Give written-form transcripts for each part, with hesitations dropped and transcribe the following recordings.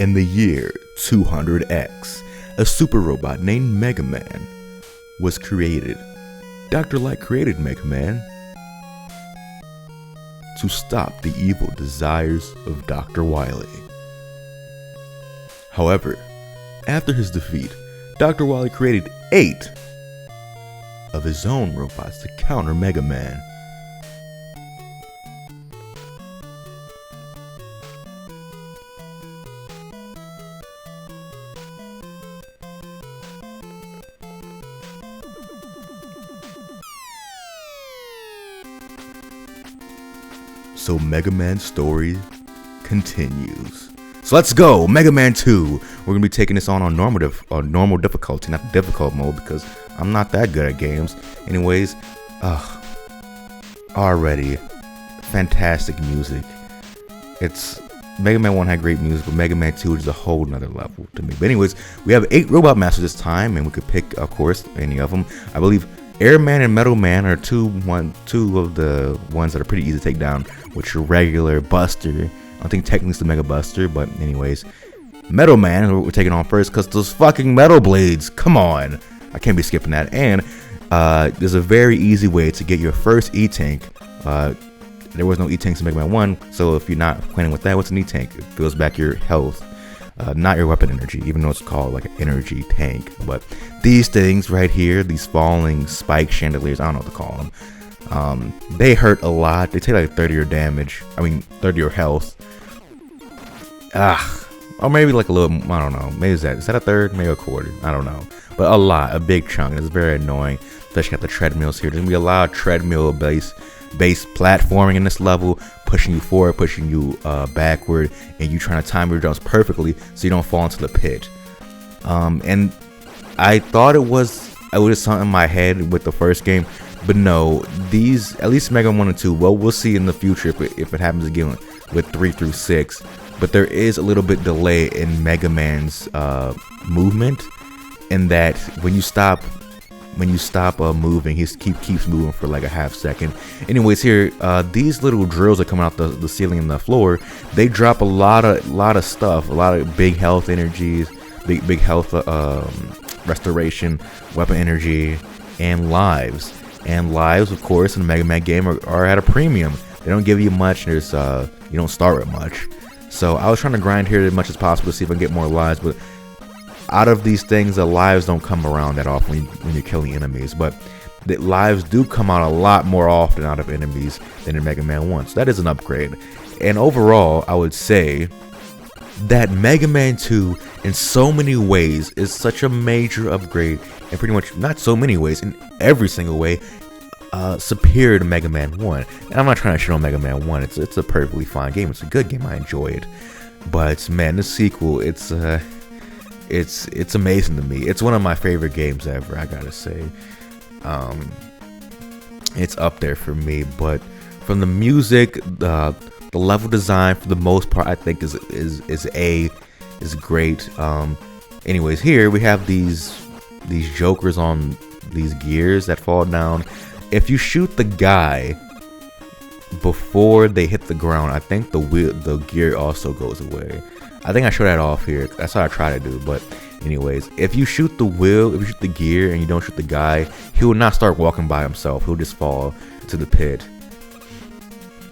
In the year 200X, a super robot named Mega Man was created. Dr. Light created Mega Man to stop the evil desires of Dr. Wily. However, after his defeat, Dr. Wily created 8 of his own robots to counter Mega Man. So Mega Man's story continues. So let's go, Mega Man 2. We're gonna be taking this on normal difficulty, not difficult mode, because I'm not that good at games. Anyways, already fantastic music. It's Mega Man 1 had great music, but Mega Man 2 is a whole nother level to me. But anyways, we have 8 robot masters this time, and we could pick, of course, any of them. I believe Airman and Metal Man are two of the ones that are pretty easy to take down, which are regular Buster. I don't think technically it's the Mega Buster, but anyways, Metal Man is what we're taking on first, because those fucking metal blades, come on, I can't be skipping that. And there's a very easy way to get your first E-Tank. There was no E-Tanks in Mega Man 1, so if you're not acquainted with that, what's an E-Tank? It fills back your health, not your weapon energy, even though it's called like an energy tank. But these things right here, these falling spike chandeliers, I don't know what to call them, they hurt a lot. They take like 30 your damage, 30 your health. Or maybe like a little, I don't know, maybe is that a third, maybe a quarter, I don't know, but a big chunk. It's very annoying, especially got the treadmills here. There's gonna be a lot of treadmill based platforming in this level, pushing you forward, pushing you backward, and you trying to time your jumps perfectly so you don't fall into the pit. And I thought it was something in my head with the first game, but no, these, at least Mega 1 and 2, well, we'll see in the future if it happens again with 3 through 6, but there is a little bit delay in Mega Man's movement, in that when you stop moving, he keeps moving for like a half second. Anyways, here, these little drills that come out the ceiling and the floor, they drop a lot of stuff, a lot of big health energies, big health restoration, weapon energy, and lives. And lives, of course, in the Mega Man game are at a premium. They don't give you much. There's you don't start with much. So I was trying to grind here as much as possible to see if I can get more lives, but out of these things, the lives don't come around that often when you're killing enemies, but the lives do come out a lot more often out of enemies than in Mega Man 1, so that is an upgrade. And overall, I would say that Mega Man 2 in so many ways is such a major upgrade, and pretty much not so many ways, in every single way, superior to Mega Man 1. And I'm not trying to shit on Mega Man 1, it's a perfectly fine game, it's a good game, I enjoy it. But man, the sequel, it's amazing to me. It's one of my favorite games ever, I gotta say. It's up there for me. But from the music, the level design, for the most part, I think is great. Anyways, here we have these jokers on these gears that fall down. If you shoot the guy before they hit the ground, I think the gear also goes away. I think I showed that off here. That's what I try to do. But anyways, if you shoot the gear and you don't shoot the guy, he will not start walking by himself. He'll just fall to the pit,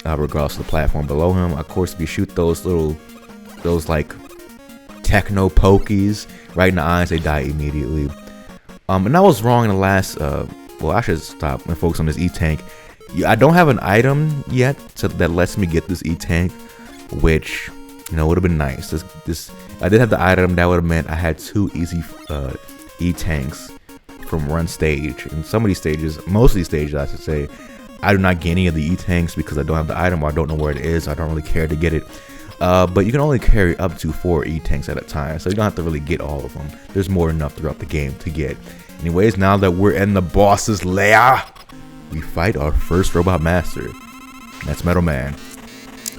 regardless of the platform below him. Of course, if you shoot those like techno pokies right in the eyes, they die immediately. And I was wrong in the last. Well, I should stop and focus on this E-Tank. I don't have an item yet that lets me get this E-Tank, which, you know, would have been nice. I did have the item that would have meant I had 2 easy E-Tanks from one stage. And some of these stages, most of these stages, I should say, I do not get any of the E-Tanks because I don't have the item, or I don't know where it is. I don't really care to get it. But you can only carry up to 4 E-Tanks at a time, so you don't have to really get all of them. There's more than enough throughout the game to get. Anyways, now that we're in the boss's lair, we fight our first robot master. That's Metal Man.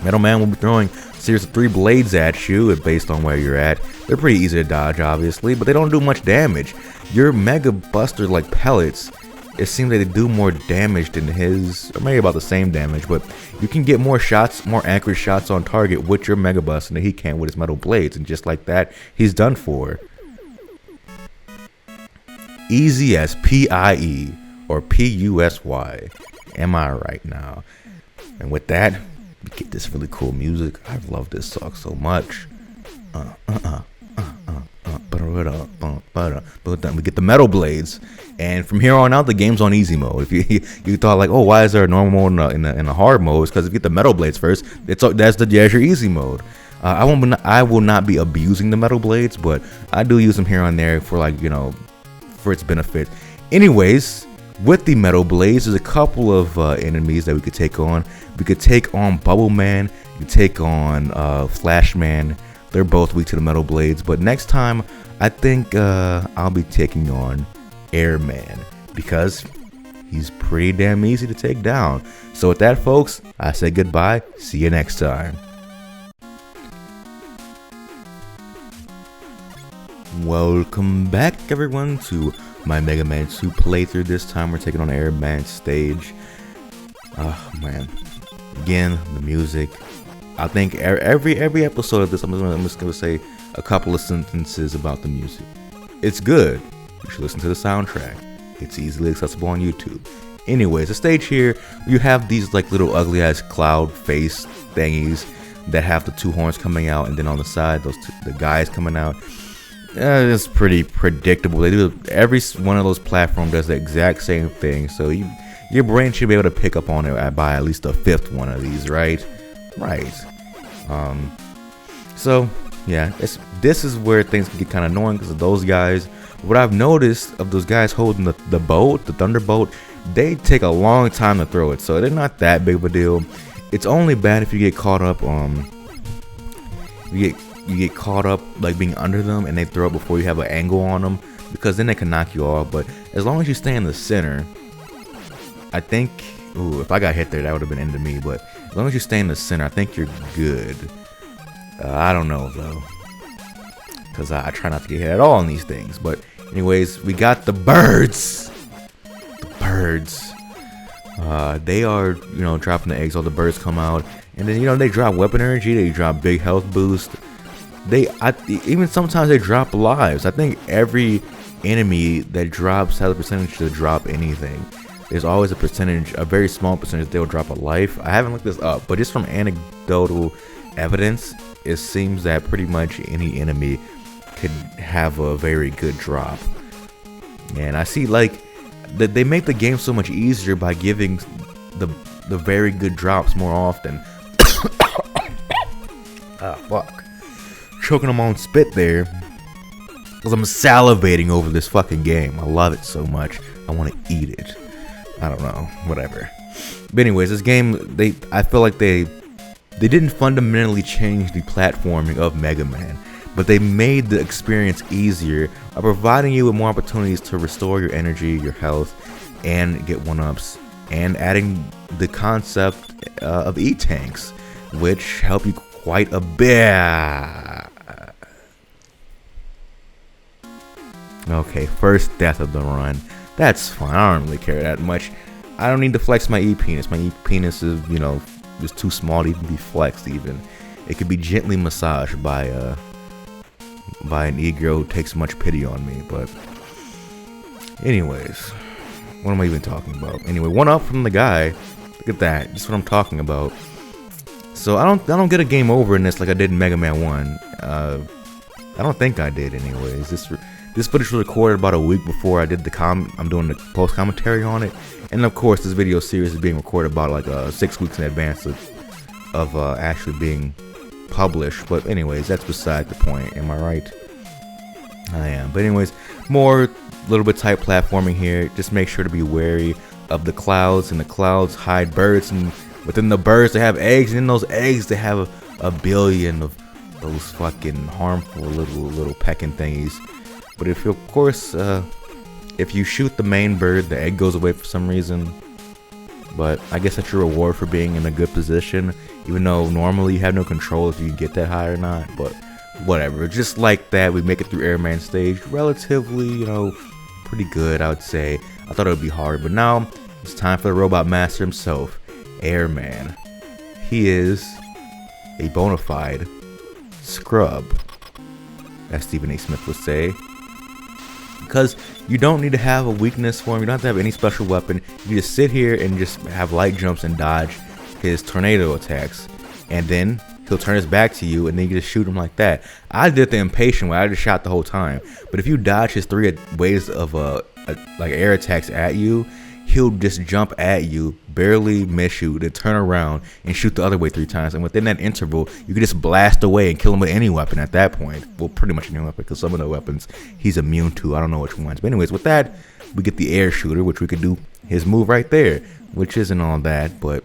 Metal Man will be throwing a series of 3 blades at you, based on where you're at. They're pretty easy to dodge, obviously, but they don't do much damage. Your Mega Buster like pellets it seems like they do more damage than his, or maybe about the same damage, but you can get more shots, more accurate shots on target with your Mega Bus than he can with his metal blades, and just like that, he's done for. Easy as P-I-E or P-U-S-Y. Am I right now? And with that, we get this really cool music. I love this song so much. We get the metal blades, and from here on out, the game's on easy mode. If you thought like, oh, why is there a normal mode in a hard mode? It's because if you get the metal blades first, that's your easy mode. I will not be abusing the metal blades, but I do use them here and there for for its benefit. Anyways, with the metal blades, there's a couple of enemies that we could take on. We could take on Bubble Man. You could take on Flash Man. They're both weak to the metal blades. But next time, I think I'll be taking on Airman, because he's pretty damn easy to take down. So with that, folks, I say goodbye. See you next time. Welcome back, everyone, to my Mega Man 2 playthrough. This time we're taking on Airman stage. Oh man, again, the music. I think every episode of this, I'm just gonna say a couple of sentences about the music. It's good. You should listen to the soundtrack. It's easily accessible on YouTube. Anyways, the stage here, you have these like little ugly ass cloud face thingies that have the two horns coming out, and then on the side, the guys coming out. It's pretty predictable. They do every one of those platforms does the exact same thing, so your brain should be able to pick up on it by at least a fifth one of these, right? Right. So yeah, this is where things can get kind of annoying because of those guys. What I've noticed of those guys holding the boat, the Thunderbolt, they take a long time to throw it, so they're not that big of a deal. It's only bad if you get caught up you get caught up like being under them and they throw it before you have an angle on them, because then they can knock you off. But as long as you stay in the center, I think, if I got hit there, that would have been end of me. But as long as you stay in the center, I think you're good. I don't know though, because I try not to get hit at all on these things. But anyways, we got the birds. The birds. They are, dropping the eggs. All the birds come out, and then they drop weapon energy. They drop big health boost. Even sometimes they drop lives. I think every enemy that drops has a percentage to drop anything. There's always a percentage, a very small percentage, they'll drop a life. I haven't looked this up, but just from anecdotal evidence, it seems that pretty much any enemy could have a very good drop. And I see like that they make the game so much easier by giving the very good drops more often. Ah, fuck. Choking them on spit there, because I'm salivating over this fucking game. I love it so much. I want to eat it. I don't know, whatever. But anyways, this game, I feel like they didn't fundamentally change the platforming of Mega Man, but they made the experience easier by providing you with more opportunities to restore your energy, your health, and get one-ups, and adding the concept of E-tanks, which help you quite a bit. Okay, first death of the run. That's fine. I don't really care that much. I don't need to flex my E-penis. My E-penis is, just too small to even be flexed. Even it could be gently massaged by an e-girl who takes much pity on me. But anyways, what am I even talking about? Anyway, one up from the guy. Look at that. Just what I'm talking about. So I don't get a game over in this like I did in Mega Man 1. I don't think I did, anyways. This footage was recorded about a week before I did I'm doing the post commentary on it, and of course this video series is being recorded about like 6 weeks in advance of actually being published. But anyways, that's beside the point. Am I right? I am. But anyways, more little bit tight platforming here. Just make sure to be wary of the clouds, and the clouds hide birds, and within the birds they have eggs, and in those eggs they have a billion of those fucking harmful little pecking thingies. But if you shoot the main bird, the egg goes away for some reason. But I guess that's your reward for being in a good position, even though normally you have no control if you get that high or not. But whatever, just like that, we make it through Airman stage relatively, pretty good, I would say. I thought it would be hard, but now it's time for the robot master himself, Airman. He is a bona fide scrub, as Stephen A. Smith would say. Because you don't need to have a weakness for him. You don't have to have any special weapon. You just sit here and just have light jumps and dodge his tornado attacks. And then he'll turn his back to you and then you just shoot him like that. I did the impatient way. I just shot the whole time. But if you dodge his 3 ways of like air attacks at you, he'll just jump at you, barely miss you, then turn around and shoot the other way 3 times. And within that interval, you can just blast away and kill him with any weapon at that point. Well, pretty much any weapon, because some of the weapons he's immune to. I don't know which ones. But anyways, with that, we get the air shooter, which we could do his move right there, which isn't all that, but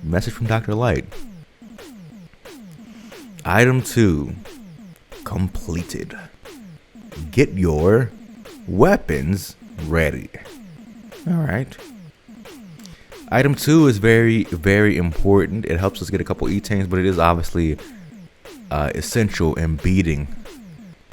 message from Dr. Light. Item 2, completed. Get your weapons ready. Alright. Item 2 is very, very important. It helps us get a couple E-tanks, but it is obviously essential in beating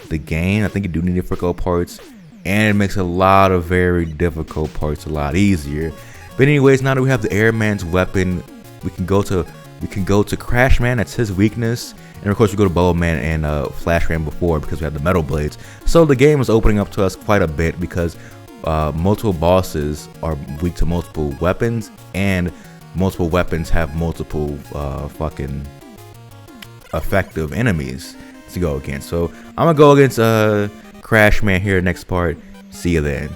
the game. I think you do need difficult parts, and it makes a lot of very difficult parts a lot easier. But anyways, now that we have the Airman's weapon, we can go to Crash Man. That's his weakness. And of course we go to Bubble Man and Flash Ram before, because we have the metal blades. So the game is opening up to us quite a bit, because multiple bosses are weak to multiple weapons, and multiple weapons have multiple fucking effective enemies to go against. So I'm gonna go against Crash Man here next part. See you then.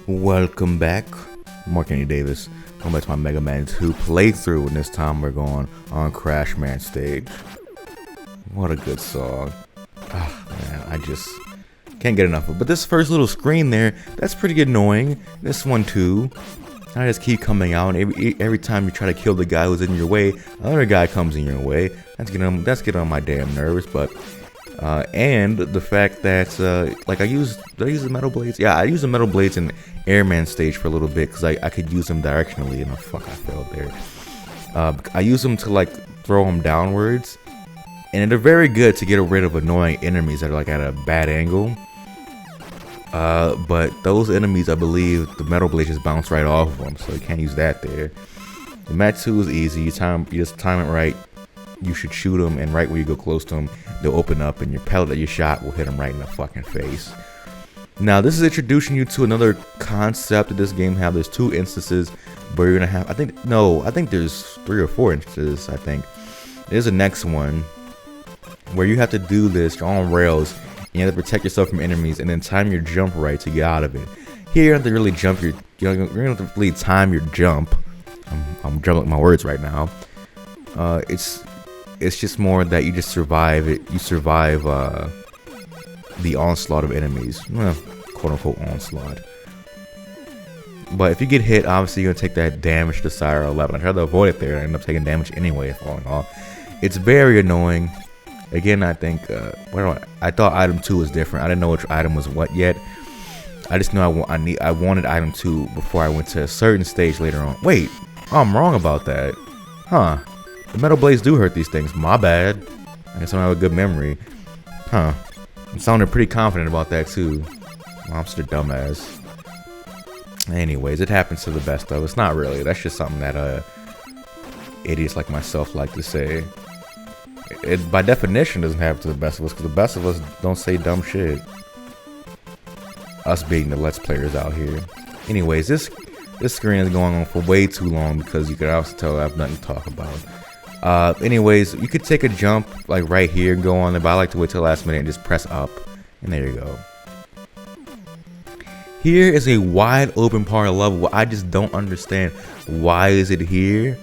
Welcome back, Marc Davis. Going back to my Mega Man 2 playthrough, and this time we're going on Crash Man stage. What a good song. Oh, man, I just can't get enough of it. But this first little screen there, that's pretty annoying. This one too. I just keep coming out, and every time you try to kill the guy who's in your way, another guy comes in your way. That's getting on my damn nerves. But and the fact that like did I use the metal blades? Yeah, I used the metal blades in Airman stage for a little bit, because I could use them directionally, and I failed there. I use them to like throw them downwards, and they're very good to get rid of annoying enemies that are like at a bad angle. But those enemies, I believe the metal blades just bounce right off of them, so you can't use that there. The Mat 2 is easy. You just time it right. You should shoot them, and right when you go close to them, they'll open up, and your pellet that you shot will hit them right in the fucking face. Now, this is introducing you to another concept that this game have. There's 2 instances where you're gonna have, I think there's 3 or 4 instances, I think. There's a next one where you have to do this, you're on rails, and you have to protect yourself from enemies, and then time your jump right to get out of it. Here, you have to really you're gonna have to really time your jump. I'm jumbling my words right now. It's just more that you just survive it. You survive the onslaught of enemies, quote unquote onslaught. But if you get hit, obviously you're gonna take that damage to Sire 11. I tried to avoid it there, and I ended up taking damage anyway, falling off. It's very annoying. Again, I think I thought item 2 was different. I didn't know which item was what yet. I just know I wanted item 2 before I went to a certain stage later on. Wait, I'm wrong about that, huh? The metal blades do hurt these things. My bad. I guess I don't have a good memory. Huh. I'm sounding pretty confident about that too. I'm such a dumbass. Anyways, it happens to the best of us. Not really. That's just something that idiots like myself like to say. It by definition doesn't happen to the best of us, because the best of us don't say dumb shit. Us being the Let's Players out here. Anyways, this screen is going on for way too long, because you could obviously tell I have nothing to talk about. Anyways, you could take a jump like right here and go on it, but I like to wait till the last minute and just press up, and there you go. Here is a wide open part of the level where I just don't understand why is it here.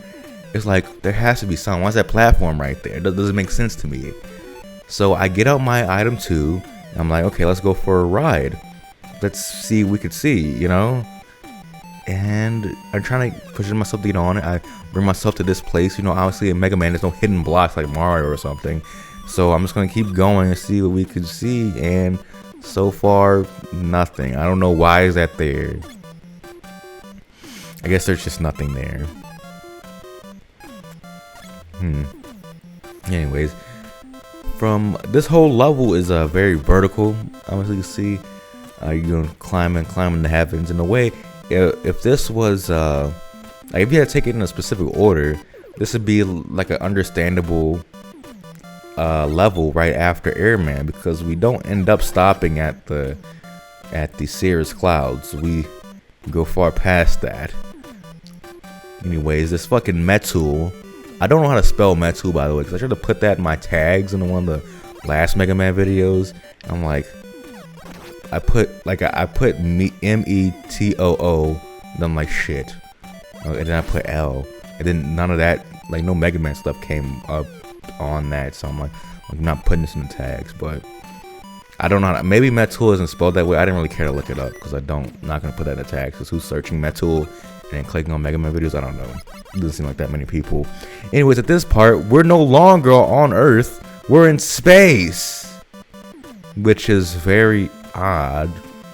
It's like there has to be something. Why is that platform right there? It doesn't make sense to me. So I get out my item 2, and I'm like, okay, let's go for a ride. Let's see what we could see, you know? And I'm trying to push myself to get on it. I bring myself to this place. You know, obviously in Mega Man, there's no hidden blocks like Mario or something. So I'm just going to keep going and see what we could see. And so far, nothing. I don't know why is that there. I guess there's just nothing there. Anyways, from this whole level is very vertical. Obviously, you see you're climbing the heavens. In a way, if this was like if you had to take it in a specific order, this would be like an understandable level right after Airman, because we don't end up stopping at the Cirrus clouds. We go far past that. Anyways, this fucking Metal. I don't know how to spell Metal, by the way, because I tried to put that in my tags in one of the last Mega Man videos. I'm like, I put METOO, then I'm like shit, and then I put L, and then none of that, like no Mega Man stuff came up on that, so I'm like, I'm not putting this in the tags. But I don't know. Maybe Metal isn't spelled that way. I didn't really care to look it up because I'm not gonna put that in the tags. Because who's searching Metal and clicking on Mega Man videos? I don't know. It doesn't seem like that many people. Anyways, at this part, we're no longer on Earth. We're in space, which is very odd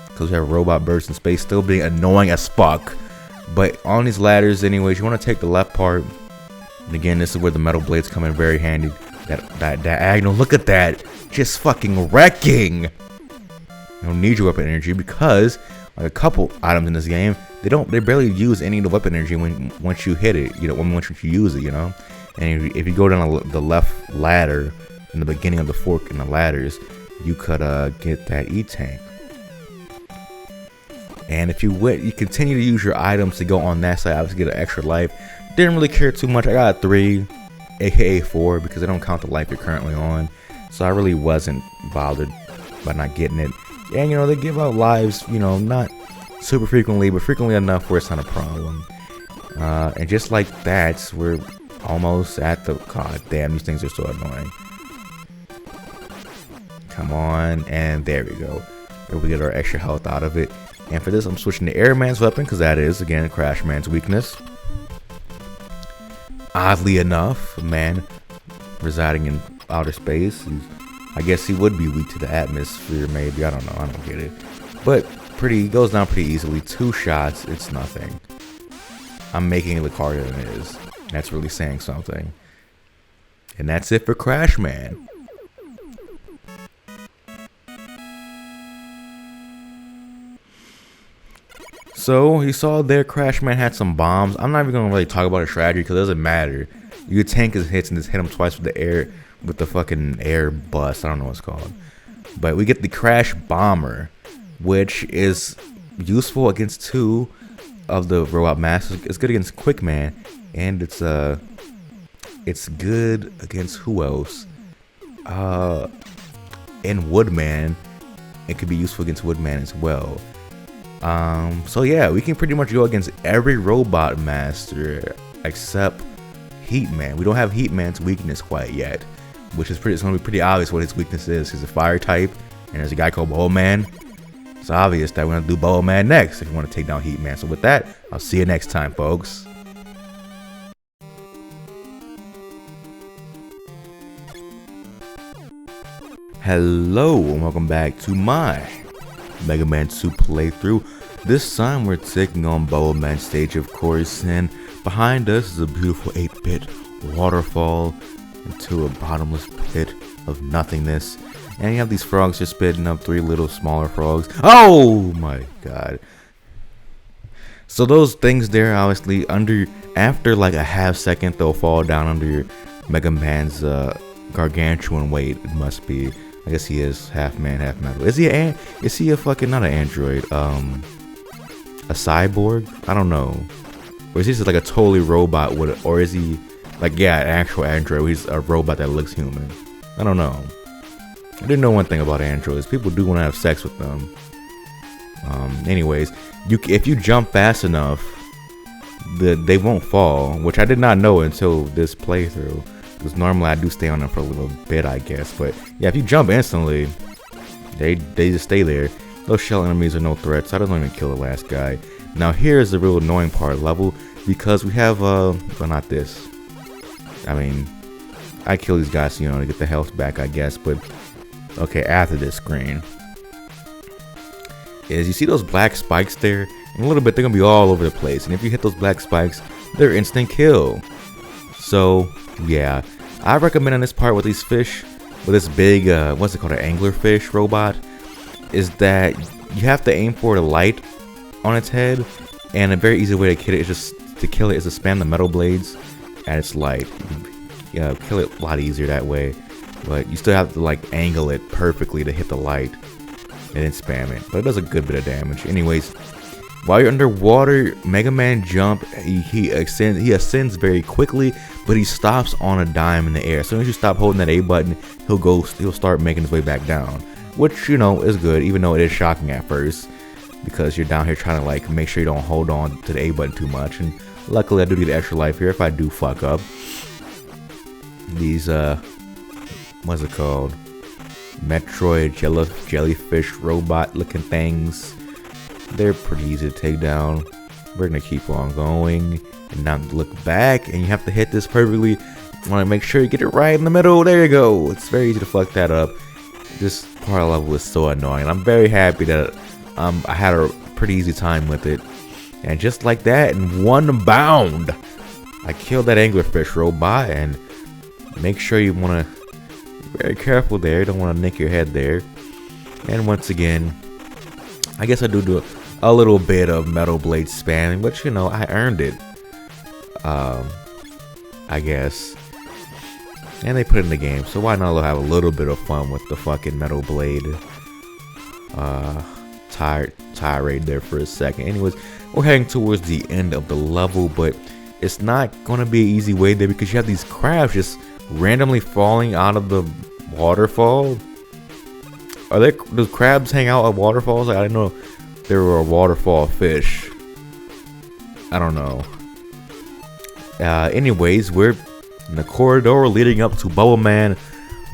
because we have robot birds in space still being annoying as fuck. But on these ladders, anyways, you want to take the left part. And again, this is where the metal blades come in very handy. That diagonal, look at that, just fucking wrecking. You don't need your weapon energy because, like a couple items in this game, they barely use any of the weapon energy once you hit it. You know, once you use it, you know. And if you go down the left ladder in the beginning of the fork in the ladders, you could get that E-tank. And if you continue to use your items to go on that side, obviously get an extra life. Didn't really care too much. I got a 3, aka 4, because they don't count the life you're currently on. So I really wasn't bothered by not getting it. And you know, they give out lives, you know, not super frequently, but frequently enough where it's not a problem. And just like that, we're almost at the, god damn, these things are so annoying. Come on, and there we go. And we get our extra health out of it. And for this, I'm switching to Airman's weapon, because that is, again, Crashman's weakness. Oddly enough, a man residing in outer space, I guess he would be weak to the atmosphere, maybe. I don't know. I don't get it. But he goes down pretty easily. 2 shots, it's nothing. I'm making it look harder than it is. That's really saying something. And that's it for Crashman. So you saw there, Crashman had some bombs. I'm not even gonna really talk about his strategy because it doesn't matter. You tank his hits and just hit him twice with the fucking air bust. I don't know what it's called. But we get the Crash Bomber, which is useful against 2 of the robot masters. It's good against Quickman, and it's good against who else? And Woodman. It could be useful against Woodman as well. So yeah, we can pretty much go against every robot master except Heatman. We don't have Heatman's weakness quite yet, which is it's gonna be pretty obvious what his weakness is. He's a fire type, and there's a guy called Bowman. It's obvious that we're gonna do Bowman next if you want to take down Heatman. So with that, I'll see you next time, folks. Hello and welcome back to my Mega Man 2 playthrough. This time we're taking on Bowman stage, of course, and behind us is a beautiful 8-bit waterfall into a bottomless pit of nothingness. And you have these frogs just spitting up 3 little smaller frogs. Oh my god. So those things there, obviously, after like a half second, they'll fall down under your Mega Man's gargantuan weight. It must be. I guess he is half man, half metal. Is he a fucking, not an android, a cyborg? I don't know. Or is he just like a totally robot or is he like, yeah, an actual android? He's a robot that looks human. I don't know. I didn't know one thing about androids. People do want to have sex with them. Anyways, if you jump fast enough, they won't fall, which I did not know until this playthrough. Because normally I do stay on them for a little bit, I guess. But yeah, if you jump instantly, they just stay there. Those shell enemies are no threats. So I don't even kill the last guy. Now here's the real annoying part level, because we have well, not this. I mean, I kill these guys, you know, to get the health back, I guess. But okay, after this screen, is you see those black spikes there? In a little bit, they're gonna be all over the place, and if you hit those black spikes, they're instant kill. So yeah, I recommend on this part with these fish, with this big, what's it called, an anglerfish robot, is that you have to aim for the light on its head, and a very easy way to kill it is to spam the metal blades at its light. Kill it a lot easier that way, but you still have to like angle it perfectly to hit the light and then spam it. But it does a good bit of damage. Anyways, while you're underwater, Mega Man jump, he ascends very quickly, but he stops on a dime in the air. As soon as you stop holding that A button, he'll start making his way back down, which, you know, is good, even though it is shocking at first, because you're down here trying to like make sure you don't hold on to the A button too much. And luckily I do get extra life here if I do fuck up. These what's it called, Metroid jellyfish robot looking things, they're pretty easy to take down. We're gonna keep on going and not look back, and you have to hit this perfectly. You want to make sure you get it right in the middle. There you go. It's very easy to fuck that up. This part of the level is so annoying. I'm very happy that I had a pretty easy time with it, and just like that, in one bound, I killed that anglerfish robot. And make sure you want to be very careful there. You don't want to nick your head there. And once again, I guess I do a little bit of metal blade spamming, but you know, I earned it. I guess. And they put it in the game, so why not have a little bit of fun with the fucking metal blade tirade there for a second. Anyways, we're heading towards the end of the level, but it's not gonna be an easy way there because you have these crabs just randomly falling out of the waterfall. Do crabs hang out at waterfalls? I didn't know there were a waterfall fish. I don't know. Anyways, we're in the corridor leading up to Bubble Man.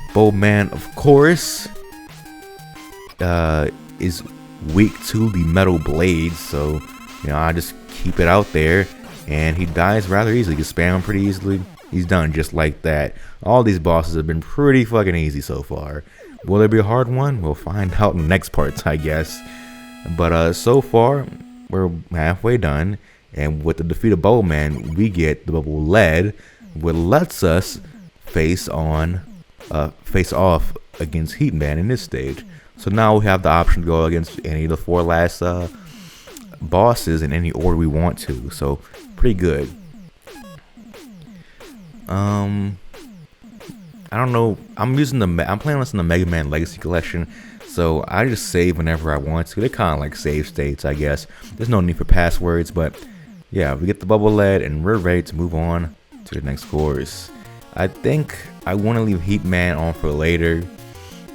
Bubble Man, of course, is weak to the metal blades, so you know, I just keep it out there, and he dies rather easily. You can spam him pretty easily. He's done just like that. All these bosses have been pretty fucking easy so far. Will there be a hard one? We'll find out in the next parts, I guess. But so far, we're halfway done, and with the defeat of Bubble Man, we get the Bubble Lead, which lets us face off against Heat Man in this stage. So now we have the option to go against any of the 4 last bosses in any order we want to. So pretty good. I don't know. I'm playing this in the Mega Man Legacy Collection, so I just save whenever I want to. They're kind of like save states, I guess. There's no need for passwords, but yeah, we get the Bubble Lead and we're ready to move on to the next course. I think I want to leave Heat Man on for later.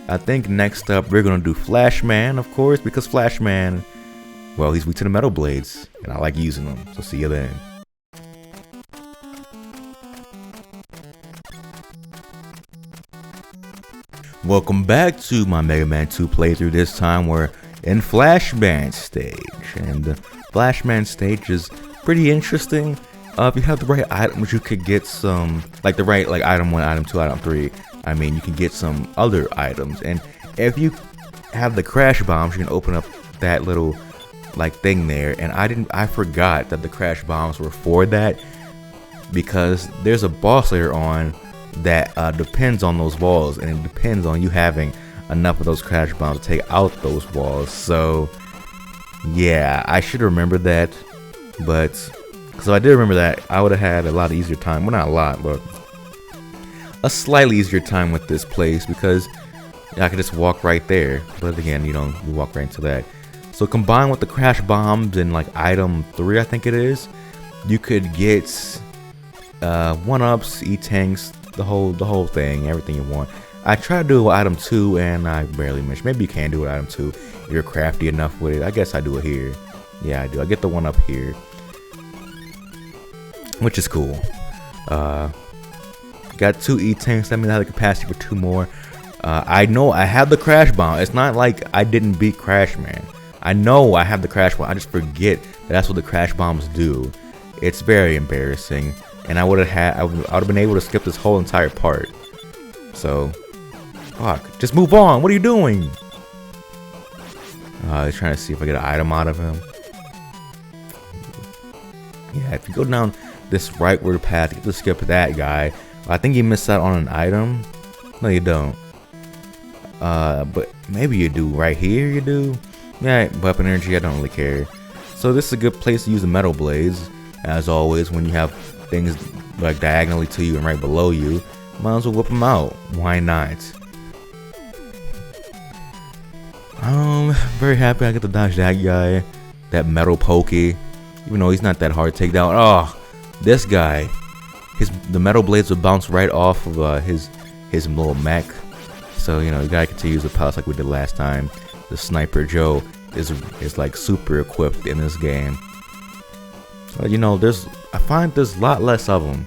I think next up we're gonna do Flash Man, of course, because Flash Man, well, he's weak to the metal blades, and I like using them. So see you then. Welcome back to my Mega Man 2 playthrough. This time we're in Flash Man stage, and the Flash Man stage is pretty interesting. If you have the right items, you could get some, like the right item 1, item 2, item 3. I mean, you can get some other items, and if you have the crash bombs, you can open up that little thing there. And I forgot that the crash bombs were for that, because there's a boss later on that depends on those walls, and it depends on you having enough of those crash bombs to take out those walls. So yeah, I should remember that, but because if I did remember that, I would have had a lot easier time. Well, not a lot, but a slightly easier time with this place, because I could just walk right there. But again, you walk right into that. So combined with the crash bombs and item 3, I think it is, you could get 1-ups, E-tanks, the whole thing, everything you want. I tried to do it with item 2 and I barely missed. Maybe you can do it with item 2 if you're crafty enough with it. I guess I do it here. Yeah, I do. I get the 1-up here, which is cool. Got 2 E-tanks. That means I have the capacity for 2 more. I know I have the crash bomb. It's not like I didn't beat Crash Man. I know I have the crash bomb. I just forget that that's what the crash bombs do. It's very embarrassing, and I would have been able to skip this whole entire part. So, fuck. Just move on. What are you doing? He's trying to see if I get an item out of him. Yeah, if you go down this rightward path, you have to skip that guy. I think you missed out on an item. No, you don't. But maybe you do right here. You do. Yeah, weapon energy. I don't really care. So this is a good place to use the metal blades. As always, when you have things like diagonally to you and right below you, might as well whip them out. Why not? Very happy I get to dodge that guy, that metal pokey, even though he's not that hard to take down. Oh, this guy, the metal blades will bounce right off of his little mech. So you know you gotta continue to use the pellets like we did last time. The Sniper Joe is like super equipped in this game. But you know, I find there's a lot less of them,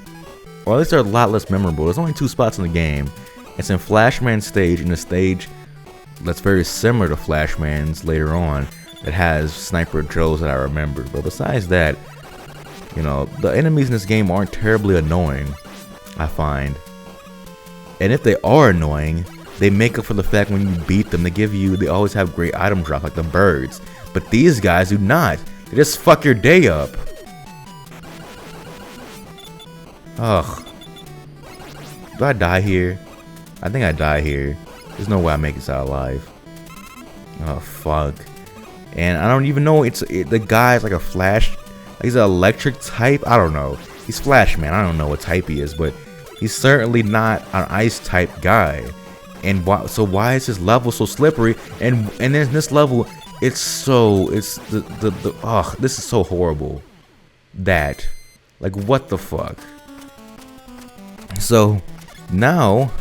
or at least they're a lot less memorable. There's only 2 spots in the game. It's in Flashman stage, and a stage that's very similar to Flashman's later on that has Sniper Joes that I remember. But besides that, you know, the enemies in this game aren't terribly annoying, I find. And if they are annoying, they make up for the fact when you beat them, they always have great item drop like the birds. But these guys do not. They just fuck your day up. Ugh. Do I die here? I think I die here. There's no way I make this out alive. Oh fuck. And I don't even know the guy's like a flash. He's an electric type. I don't know. He's Flash Man. I don't know what type he is, but he's certainly not an ice type guy. And why is this level so slippery? And then this level, this is so horrible. Like what the fuck? So now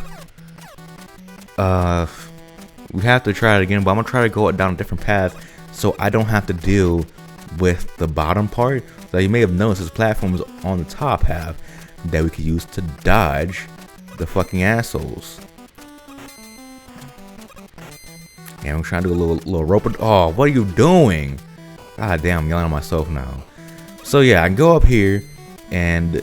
we have to try it again, but I'm gonna try to go down a different path so I don't have to deal with the bottom part. So you may have noticed this platform is on the top half that we could use to dodge the fucking assholes. And I'm trying to do a little rope. Oh, what are you doing? God damn, I'm yelling at myself now. So yeah, I can go up here and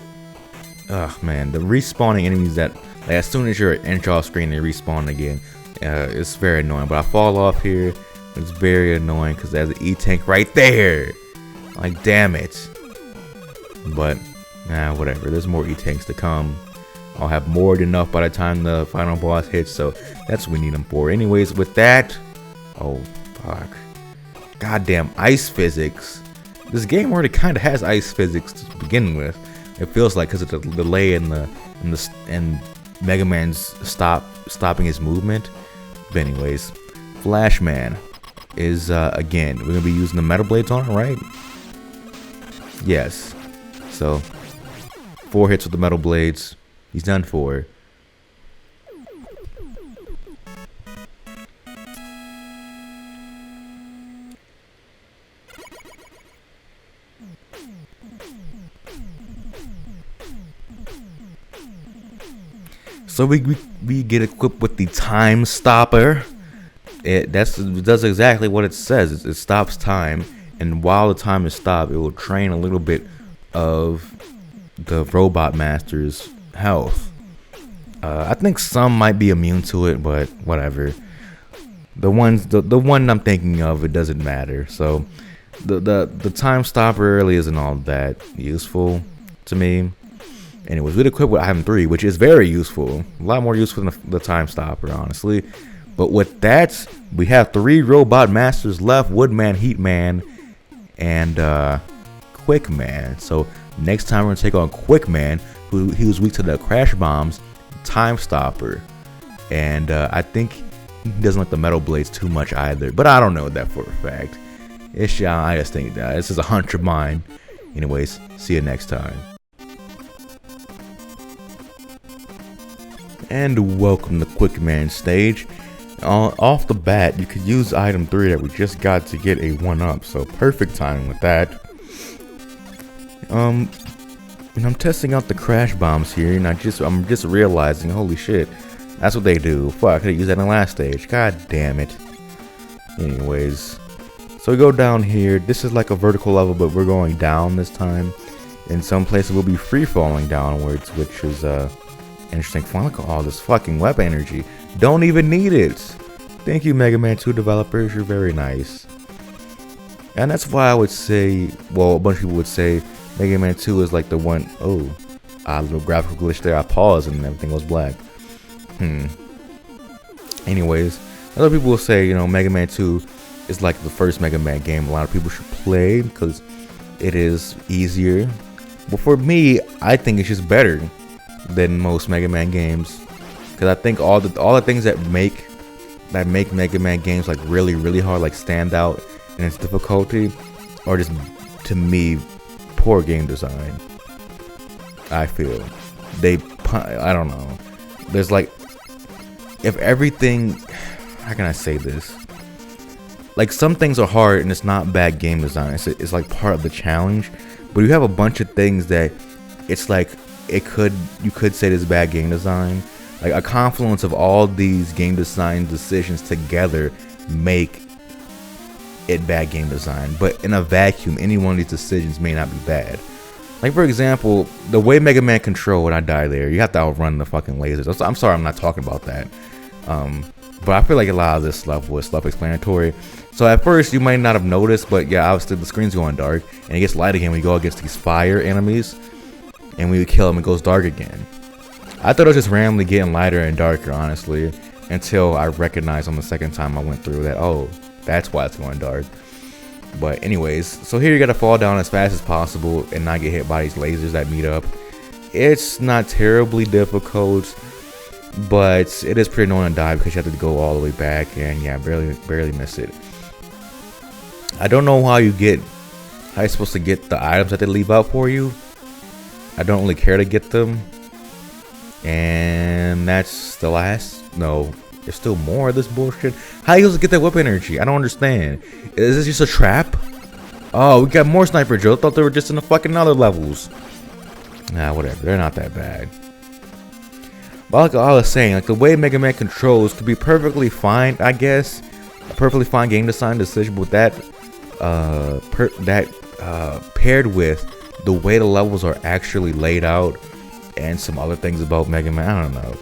man, the respawning enemies that like as soon as you're an inch off screen they respawn again. It's very annoying. But I fall off here. It's very annoying because there's an E-tank right there. Like damn it. But whatever. There's more E-tanks to come. I'll have more than enough by the time the final boss hits. So that's what we need them for. Anyways, with that, oh fuck. Goddamn ice physics. This game already kind of has ice physics to begin with. It feels like because of the delay in Mega Man's stopping his movement. But anyways, Flashman is again we're gonna be using the metal blades on it, right? Yes. So 4 hits with the metal blades. He's done for. So we get equipped with the time stopper. It does exactly what it says. It stops time, and while the time is stopped, it will drain a little bit of the robot master's health. I think some might be immune to it, but whatever. The one I'm thinking of, it doesn't matter. So the time stopper really isn't all that useful to me. And it was really equipped with item 3, which is very useful. A lot more useful than the time stopper, honestly. But with that, we have 3 robot masters left: Woodman, Heatman, and Quickman. So next time we're gonna take on Quickman, he was weak to the crash bombs, time stopper, and I think he doesn't like the metal blades too much either. But I don't know that for a fact. I just think that this is a hunch of mine. Anyways, see you next time. And welcome to Quickman stage. Off the bat, you could use item 3 that we just got to get a 1-up, so perfect timing with that. And I'm testing out the crash bombs here, and I'm just realizing, holy shit, that's what they do. Fuck, I could have used that in the last stage. God damn it. Anyways, so we go down here. This is like a vertical level, but we're going down this time. In some places, we'll be free falling downwards, which is interesting. Look at all this fucking weapon energy. Don't even need it. Thank you, Mega Man 2 developers. You're very nice. And that's why I would say, well, a bunch of people would say Mega Man 2 is like the one. Oh, a little graphical glitch there. I paused and everything was black. Anyways, Other people will say, Mega Man 2 is like the first Mega Man game a lot of people should play because it is easier. But for me, I think it's just better than most Mega Man games, because I think all the things that make Mega Man games like really, really hard, like stand out in its difficulty, are just, to me, poor game design. I feel I don't know. There's like, if everything, how can I say this? Like, some things are hard and it's not bad game design. It's like part of the challenge. But you have a bunch of things that it's like you could say this is bad game design. Like, a confluence of all these game design decisions together make it bad game design. But in a vacuum, any one of these decisions may not be bad. Like, for example, the way Mega Man control when I die there, you have to outrun the fucking lasers. I'm sorry I'm not talking about that. But I feel like a lot of this level was self-explanatory. So at first you might not have noticed, but yeah, obviously the screen's going dark and it gets light again when you go against these fire enemies, and when you kill them it goes dark again. I thought it was just randomly getting lighter and darker, honestly, until I recognized on the second time I went through that, oh, that's why it's going dark. But anyways, so here you gotta fall down as fast as possible and not get hit by these lasers that meet up. It's not terribly difficult, but it is pretty annoying to die because you have to go all the way back, and yeah, barely miss it. I don't know how you're supposed to get the items that they leave out for you. I don't really care to get them. And that's the last. No, there's still more of this bullshit. How are you supposed to get that whip energy? I don't understand. Is this just a trap? Oh, we got more Sniper Joe. I thought they were just in the fucking other levels. Nah, whatever. They're not that bad. But like I was saying, like, the way Mega Man controls could be perfectly fine, I guess. A perfectly fine game design decision, but that paired with the way the levels are actually laid out and some other things about Mega Man, I don't know.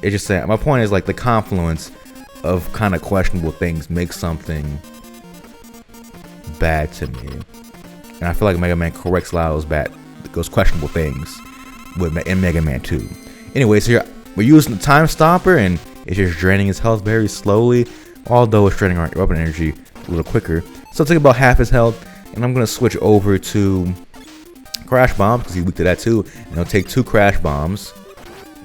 It's just saying, my point is, like, the confluence of kind of questionable things makes something bad to me. And I feel like Mega Man corrects a lot of those questionable things in Mega Man 2. Anyway, so we're using the time stopper and it's just draining his health very slowly, although it's draining our weapon energy a little quicker. So I'll take about half his health, and I'm going to switch over to Crash Bombs because he's weak to that too. And I'll take 2 Crash Bombs,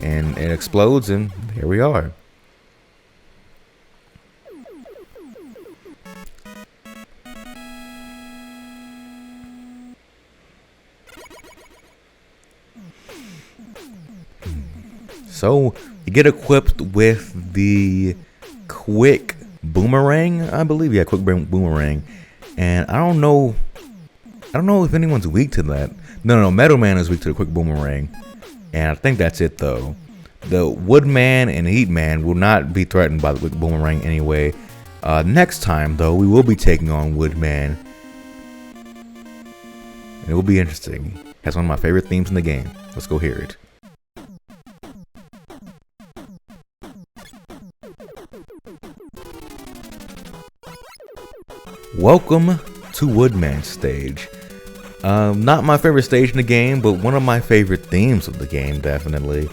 and it explodes, and here we are. So you get equipped with the quick boomerang, I believe. Yeah, quick boomerang. And I don't know if anyone's weak to that. No, Metal Man is weak to the quick boomerang. And I think that's it, though. The Woodman and Heat Man will not be threatened by the quick boomerang anyway. Next time, though, we will be taking on Woodman. It will be interesting. That's one of my favorite themes in the game. Let's go hear it. Welcome to Woodman stage. Not my favorite stage in the game, but one of my favorite themes of the game, definitely.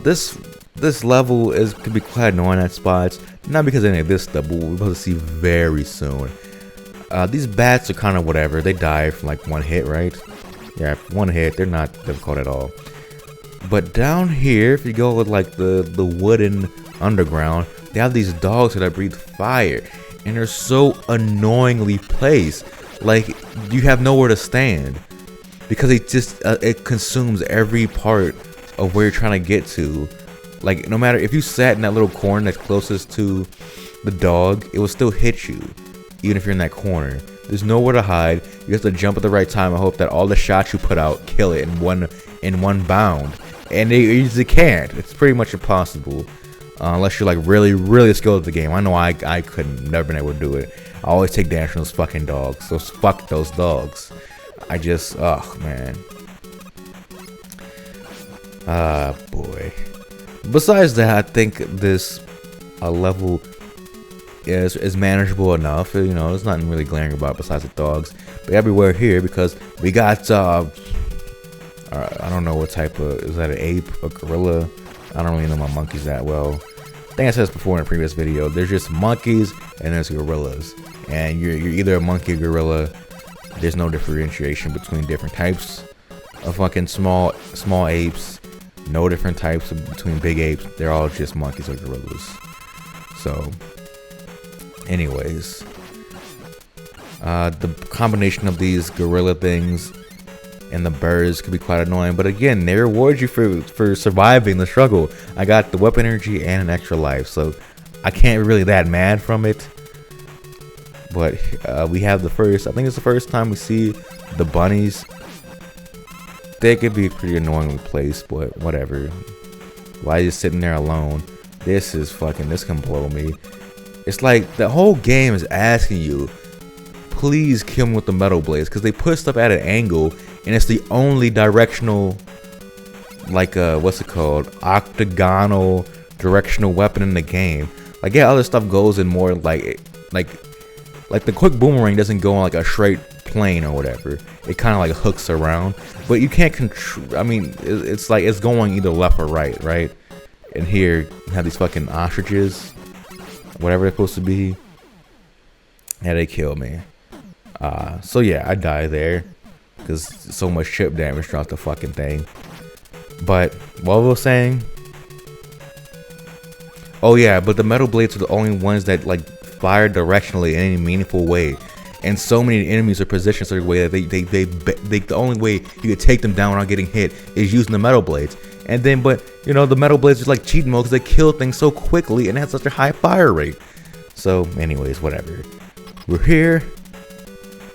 This level could be quite annoying at spots, not because of any of this stuff, but we're about to see very soon. These bats are kind of whatever. They die from like one hit, right? Yeah, one hit. They're not difficult at all. But down here, if you go with like the wooden underground, they have these dogs that breathe fire. And they're so annoyingly placed, like you have nowhere to stand, because it consumes every part of where you're trying to get to. Like, no matter if you sat in that little corner that's closest to the dog, it will still hit you, even if you're in that corner. There's nowhere to hide. You have to jump at the right time and hope that all the shots you put out kill it in one bound, and they usually can't. It's pretty much impossible. Unless you're like really, really skilled at the game. I know I couldn't, never been able to do it. I always take damage from those fucking dogs. Fuck those dogs. Oh man. Boy. Besides that, I think this level is manageable enough. You know, there's nothing really glaring about besides the dogs. But everywhere here, because we got I don't know what type of, is that an ape, a gorilla? I don't really know my monkeys that well. think I said this before in a previous video. There's just monkeys and there's gorillas, and you're either a monkey or gorilla. There's no differentiation between different types of fucking small apes. No different types between big apes. They're all just monkeys or gorillas. So, anyways, the combination of these gorilla things and the birds could be quite annoying, but again, they reward you for surviving the struggle. I got the weapon energy and an extra life, so I can't be really that mad from it. But we have the first, I think it's the first time we see the bunnies. They could be pretty annoyingly placed, but whatever. Why are you sitting there alone? This can blow me. It's like the whole game is asking you, please kill me with the metal blades, because they put stuff at an angle, and it's the only directional, like what's it called, octagonal directional weapon in the game. Like, yeah, other stuff goes in more like the quick boomerang doesn't go on like a straight plane or whatever. It kind of like hooks around, but you can't control. I mean, it's like it's going either left or right, right? And here you have these fucking ostriches, whatever they're supposed to be. Yeah, they kill me. So yeah, I die there because so much chip damage throughout the fucking thing. But what was I saying? Oh yeah, but the metal blades are the only ones that like fire directionally in any meaningful way, and so many enemies are positioned such a way that they the only way you could take them down without getting hit is using the metal blades. And then, but you know, the metal blades are like cheat mode because they kill things so quickly and have such a high fire rate. So, anyways, whatever. We're here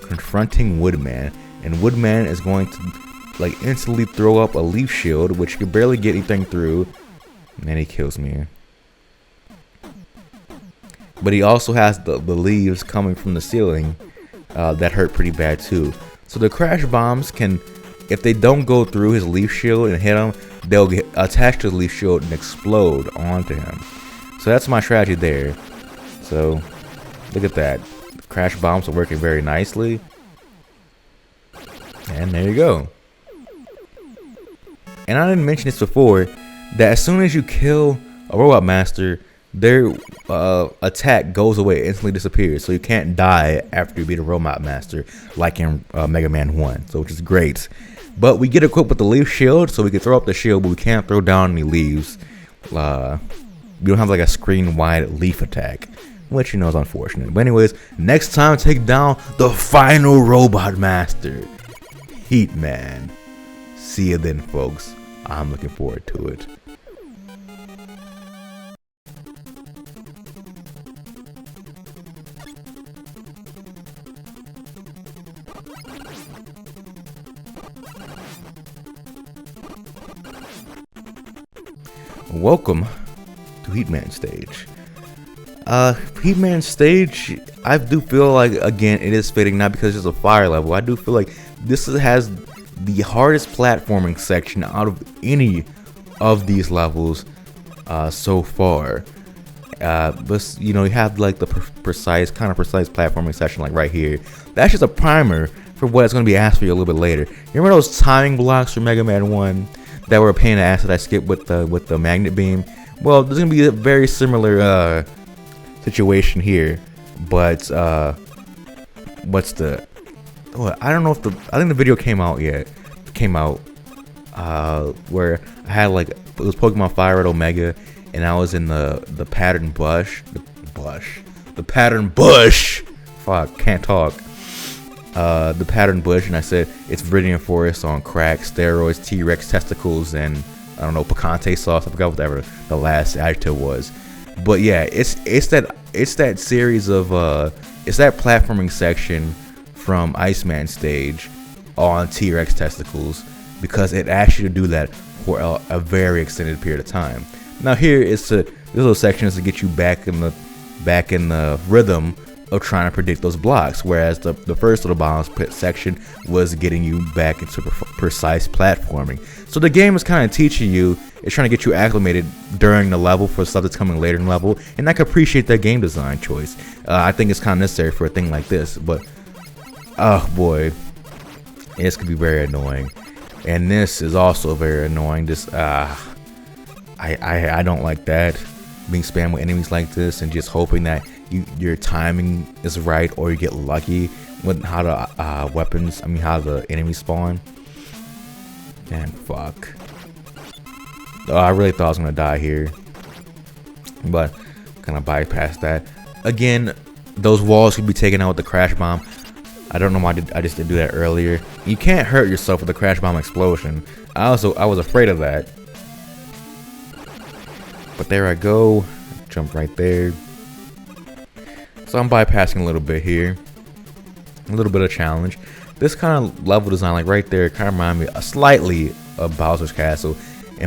confronting Woodman, and Woodman is going to like instantly throw up a leaf shield, which you can barely get anything through, and then he kills me. But he also has the leaves coming from the ceiling that hurt pretty bad too. So the crash bombs can, if they don't go through his leaf shield and hit him, they'll get attached to the leaf shield and explode onto him. So that's my strategy there. So look at that. The crash bombs are working very nicely. And there you go. And I didn't mention this before, that as soon as you kill a robot master, their attack goes away, instantly disappears, so you can't die after you beat a robot master like in Mega Man 1, so which is great. But we get equipped with the leaf shield, so we can throw up the shield, but we can't throw down any leaves. We don't have like a screen wide leaf attack, which you know is unfortunate. But anyways, next time take down the final robot master, Heat Man. See you then, folks. I'm looking forward to it. Welcome to Heatman stage. Heatman stage, I do feel like, again, it is fitting, not because it's a fire level. I do feel like this has the hardest platforming section out of any of these levels so far. But you know, you have like the precise platforming section like right here. That's just a primer for what it's going to be asked for you a little bit later. You remember those timing blocks from Mega Man 1 that were a pain in the ass that I skipped with the magnet beam? Well, there's gonna be a very similar situation here, but what's the? Oh, I don't know if I think the video came out yet. Where I had like, it was Pokemon Fire Red Omega, and I was in the pattern bush. The pattern bush. Fuck, can't talk. The pattern bush, and I said it's Viridian Forest on crack, steroids, T-Rex testicles, and I don't know, picante sauce. I forgot whatever the last adjective was. But yeah, it's that series of it's that platforming section from Iceman stage on T-Rex testicles, because it asks you to do that for a very extended period of time. Now here is this little section is to get you back in the rhythm of trying to predict those blocks, whereas the first little bounce pit section was getting you back into precise platforming. So the game is kind of teaching you, it's trying to get you acclimated during the level for stuff that's coming later in the level, and I can appreciate that game design choice. I think it's kind of necessary for a thing like this, but oh boy, this could be very annoying. And this is also very annoying. This I don't like that. being spammed with enemies like this and just hoping that your timing is right or you get lucky with how the how the enemies spawn. Man, fuck. Oh, I really thought I was gonna die here, but kind of bypassed that. Again, those walls could be taken out with the crash bomb. I don't know why I just didn't do that earlier. You can't hurt yourself with the crash bomb explosion. I was afraid of that. But there I go. Jump right there. So I'm bypassing a little bit here. A little bit of challenge. This kind of level design, like right there, kind of remind me slightly of Bowser's Castle.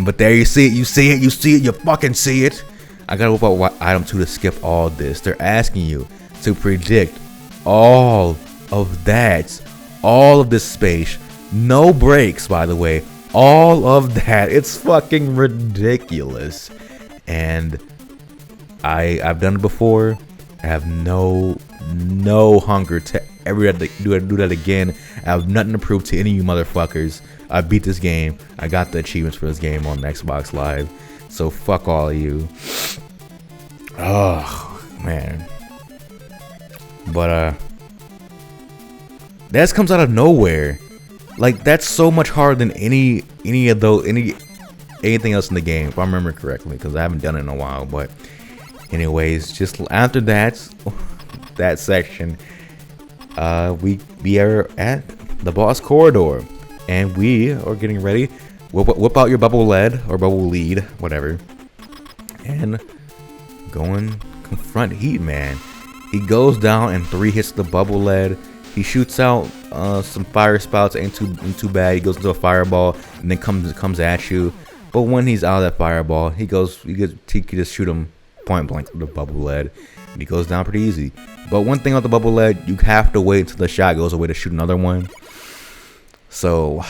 But there you see it, you fucking see it. I gotta whip out item 2 to skip all this. They're asking you to predict all of that, all of this space, no breaks, by the way, all of that. It's fucking ridiculous. And I've done it before. I have no hunger to ever do that again. I have nothing to prove to any of you motherfuckers. I beat this game. I got the achievements for this game on Xbox Live. So fuck all of you. Oh man. But that comes out of nowhere. Like, that's so much harder than anything else in the game, if I remember correctly, because I haven't done it in a while. But anyways, just after that section, we are at the boss corridor, and we are getting ready. Whip out your bubble lead or bubble lead, whatever, and go and confront Heat Man. He goes down and 3 hits the bubble lead. He shoots out some fire spouts. Ain't too bad. He goes into a fireball and then comes at you. But when he's out of that fireball, he can just shoot him point blank with the bubble lead, and he goes down pretty easy. But one thing about the bubble lead, you have to wait until the shot goes away to shoot another one. So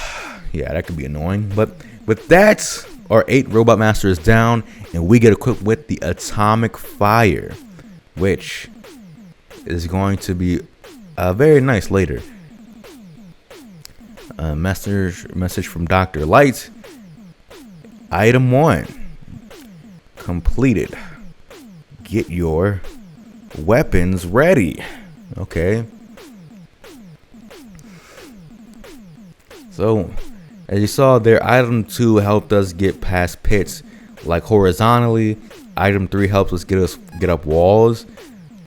yeah, that could be annoying. But with that, our 8 robot master is down, and we get equipped with the atomic fire, which is going to be very nice later. Message from Dr. Light. Item 1 completed. Get your weapons ready. Okay. So, as you saw there, item 2 helped us get past pits like horizontally. Item 3 helps us get up walls.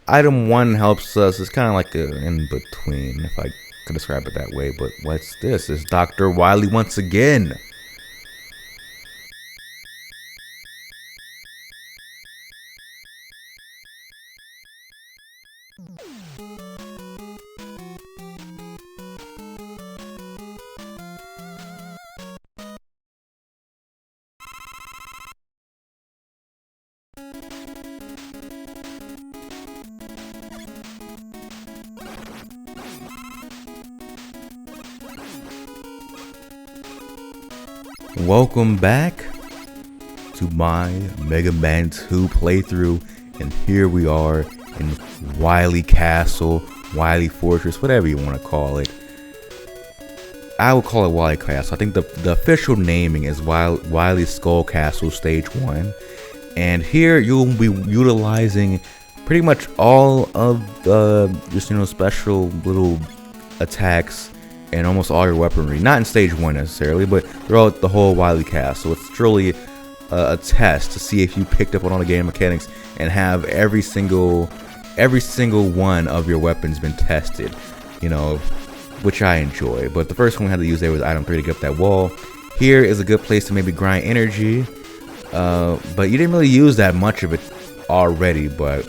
Item 1 helps us. It's kind of like an in between, if I could describe it that way. But what's this? It's Dr. Wily once again. Welcome back to my Mega Man 2 playthrough, and here we are in Wily Castle, Wily Fortress, whatever you want to call it. I would call it Wily Castle. I think the official naming is Wily Skull Castle Stage 1, and here you'll be utilizing pretty much all of the special little attacks and almost all your weaponry. Not in stage 1 necessarily, but throughout the whole Wily Castle. It's truly a test to see if you picked up on all the game mechanics and have every single one of your weapons been tested, which I enjoy. But the first one we had to use there was item 3 to get up that wall. Here is a good place to maybe grind energy, but you didn't really use that much of it already. But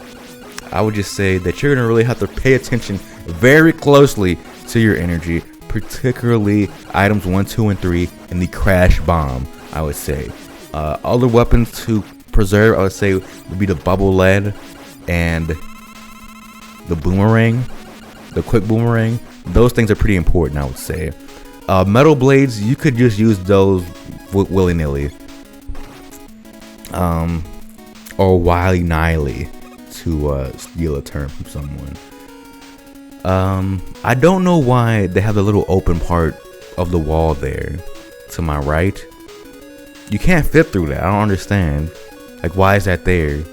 I would just say that you're gonna really have to pay attention very closely to your energy, particularly items 1, 2, and 3, and the crash bomb. I would say other weapons to preserve, I would say, would be the bubble lead and the boomerang, the quick boomerang. Those things are pretty important, I would say. Metal blades, you could just use those willy-nilly, or willy-nilly, to steal a term from someone. I don't know why they have the little open part of the wall there to my right. You can't fit through that. I don't understand. Like, why is that there?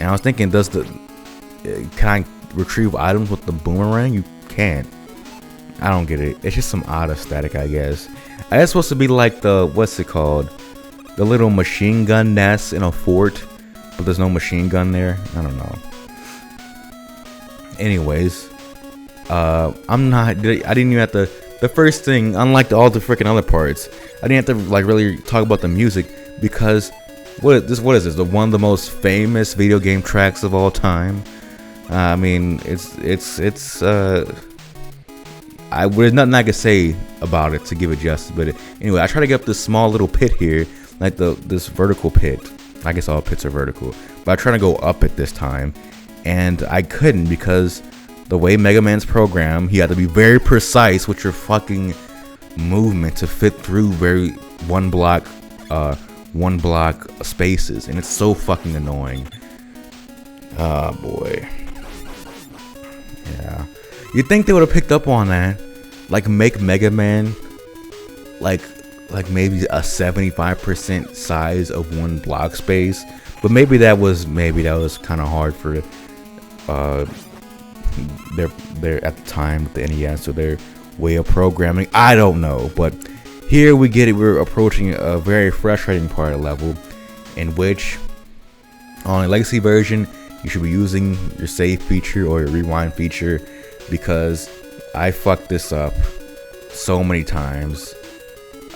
And I was thinking, can I retrieve items with the boomerang? You can't. I don't get it. It's just some odd aesthetic, I guess. It's supposed to be like what's it called? The little machine gun nest in a fort, but there's no machine gun there. I don't know. Anyways, I didn't even have to. The first thing, unlike all the freaking other parts, I didn't have to like really talk about the music because what is this? The one of the most famous video game tracks of all time. I mean, there's nothing I could say about it to give it justice. But anyway, I try to get up this small little pit here, like this vertical pit. I guess all pits are vertical, but I try to go up it this time, and I couldn't because the way Mega Man's programmed, you had to be very precise with your fucking movement to fit through one block spaces, and it's so fucking annoying. Oh boy. Yeah. You'd think they would have picked up on that, like make Mega Man like maybe a 75% size of one block space, but maybe that was kind of hard for their at the time with the NES or their way of programming. I don't know, but here we get it. We're approaching a very frustrating part of the level, in which on a legacy version you should be using your save feature or your rewind feature, because I fucked this up so many times.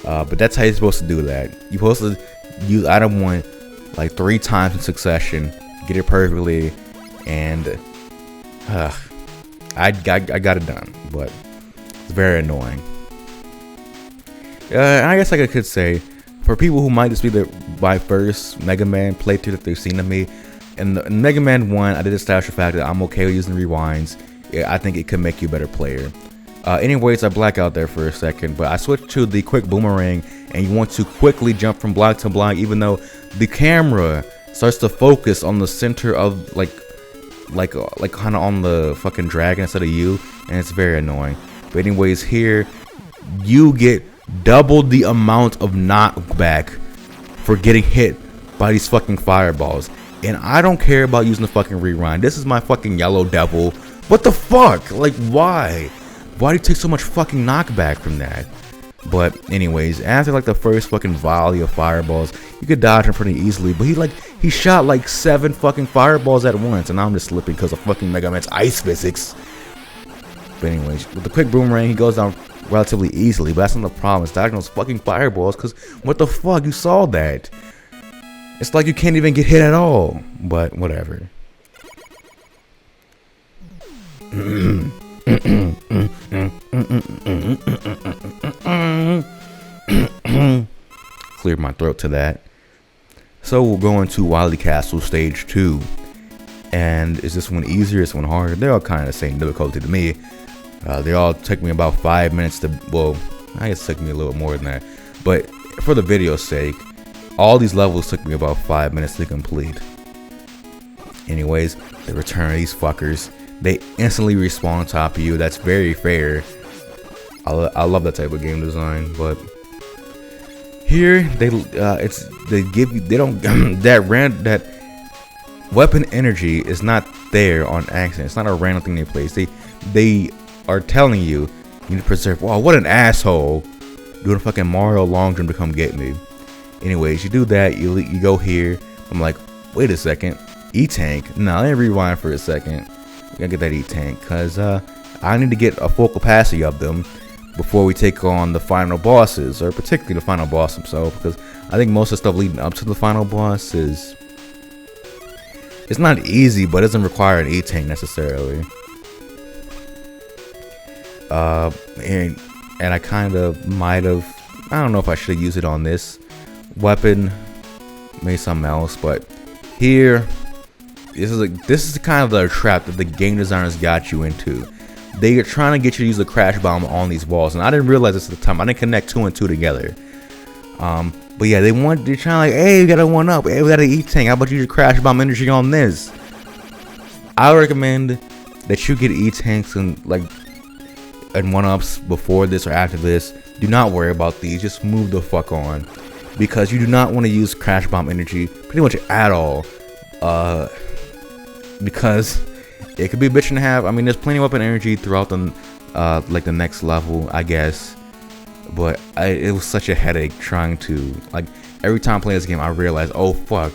But that's how you're supposed to do that. You're supposed to use item 1 like 3 times in succession, get it perfectly, and I got it done, but it's very annoying. I guess I could say, for people who might just be my first Mega Man playthrough that they've seen of me, in Mega Man 1, I did establish the fact that I'm okay with using rewinds. I think it could make you a better player. Anyways, I black out there for a second, but I switched to the quick boomerang, and you want to quickly jump from block to block, even though the camera starts to focus on the center of like kind of on the fucking dragon instead of you, and it's very annoying. But anyways, here you get double the amount of knockback for getting hit by these fucking fireballs, and I don't care about using the fucking rewind. This is my fucking yellow devil. What the fuck? Like, why do you take so much fucking knockback from that? But anyways, after like the first fucking volley of fireballs, you could dodge him pretty easily, but he shot like 7 fucking fireballs at once, and I'm just slipping because of fucking Mega Man's ice physics. But anyways, with the quick boomerang, he goes down relatively easily, but that's not the problem. It's dodging those fucking fireballs, because what the fuck, you saw that. It's like you can't even get hit at all, but whatever. Cleared my throat to that. So we'll go into Wily Castle Stage 2. And is this one easier? Is this one harder? They're all kind of the same difficulty to me. They all took me about 5 minutes to, well, I guess it took me a little more than that. But for the video's sake, all these levels took me about 5 minutes to complete. Anyways, the return of these fuckers. They instantly respawn on top of you. That's very fair. I love that type of game design, but here they give you, they don't that weapon energy is not there on accident. It's not a random thing they place. They are telling you need to preserve. Wow, what an asshole doing a fucking Mario long jump to come get me. Anyways, you do that. You go here. I'm like, wait a second, E-Tank. No, let me rewind for a second. Gotta get that E-Tank, because I need to get a full capacity of them before we take on the final bosses, or particularly the final boss himself, because I think most of the stuff leading up to the final boss it's not easy, but it doesn't require an E-Tank necessarily. And I kind of might have, I don't know if I should use it on this weapon, maybe something else, but here, this is kind of the trap that the game designers got you into. They are trying to get you to use the crash bomb on these walls, and I didn't realize this at the time. I didn't connect 2 and 2 together. But yeah, they're trying like, hey, we got a 1-up. Hey, we got an E-Tank. How about you use your crash bomb energy on this? I recommend that you get E-Tanks and 1-ups before this or after this. Do not worry about these. Just move the fuck on, because you do not want to use crash bomb energy pretty much at all. because it could be a bitch and a half. I mean, there's plenty of weapon energy throughout the like the next level, I guess. But it was such a headache trying to, like, every time I play this game, I realized, oh fuck,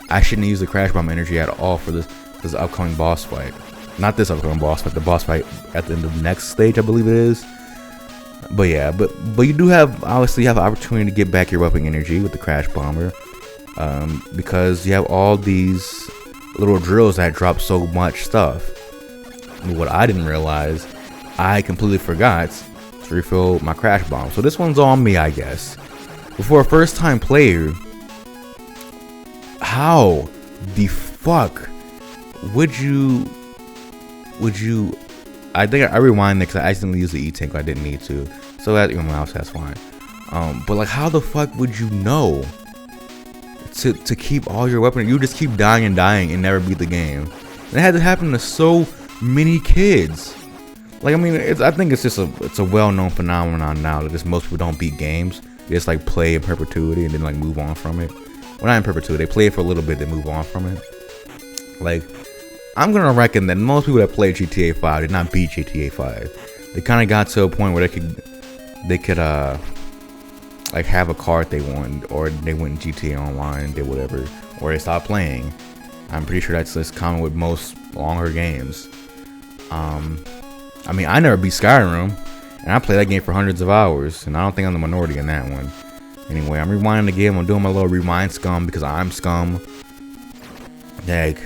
I shouldn't use the crash bomb energy at all for this upcoming boss fight. Not this upcoming boss fight, the boss fight at the end of the next stage, I believe it is. But yeah, but you do obviously have the opportunity to get back your weapon energy with the crash bomber, because you have all these little drills that drop so much stuff. And what I didn't realize, I completely forgot to refill my crash bomb. So this one's on me, I guess. But for a first time player, how the fuck would you I think I rewinded because I accidentally used the E-Tank, I didn't need to. So that your mouse, that's fine. But like, how the fuck would you know to keep all your weapons? You just keep dying and never beat the game. And it had to happen to so many kids. Like, I mean, I think it's a well-known phenomenon now that just most people don't beat games. They just like play in perpetuity and then like move on from it. Well, not in perpetuity. They play it for a little bit, then move on from it. Like, I'm gonna reckon that most people that play GTA 5 did not beat GTA 5. They kind of got to a point where they could like have a car if they wanted, or they went in GTA Online and did whatever, or they stopped playing. I'm pretty sure that's just common with most longer games. I mean, I never beat Skyrim, and I played that game for hundreds of hours, and I don't think I'm the minority in that one. Anyway, I'm rewinding the game. I'm doing my little rewind scum because I'm scum. Like,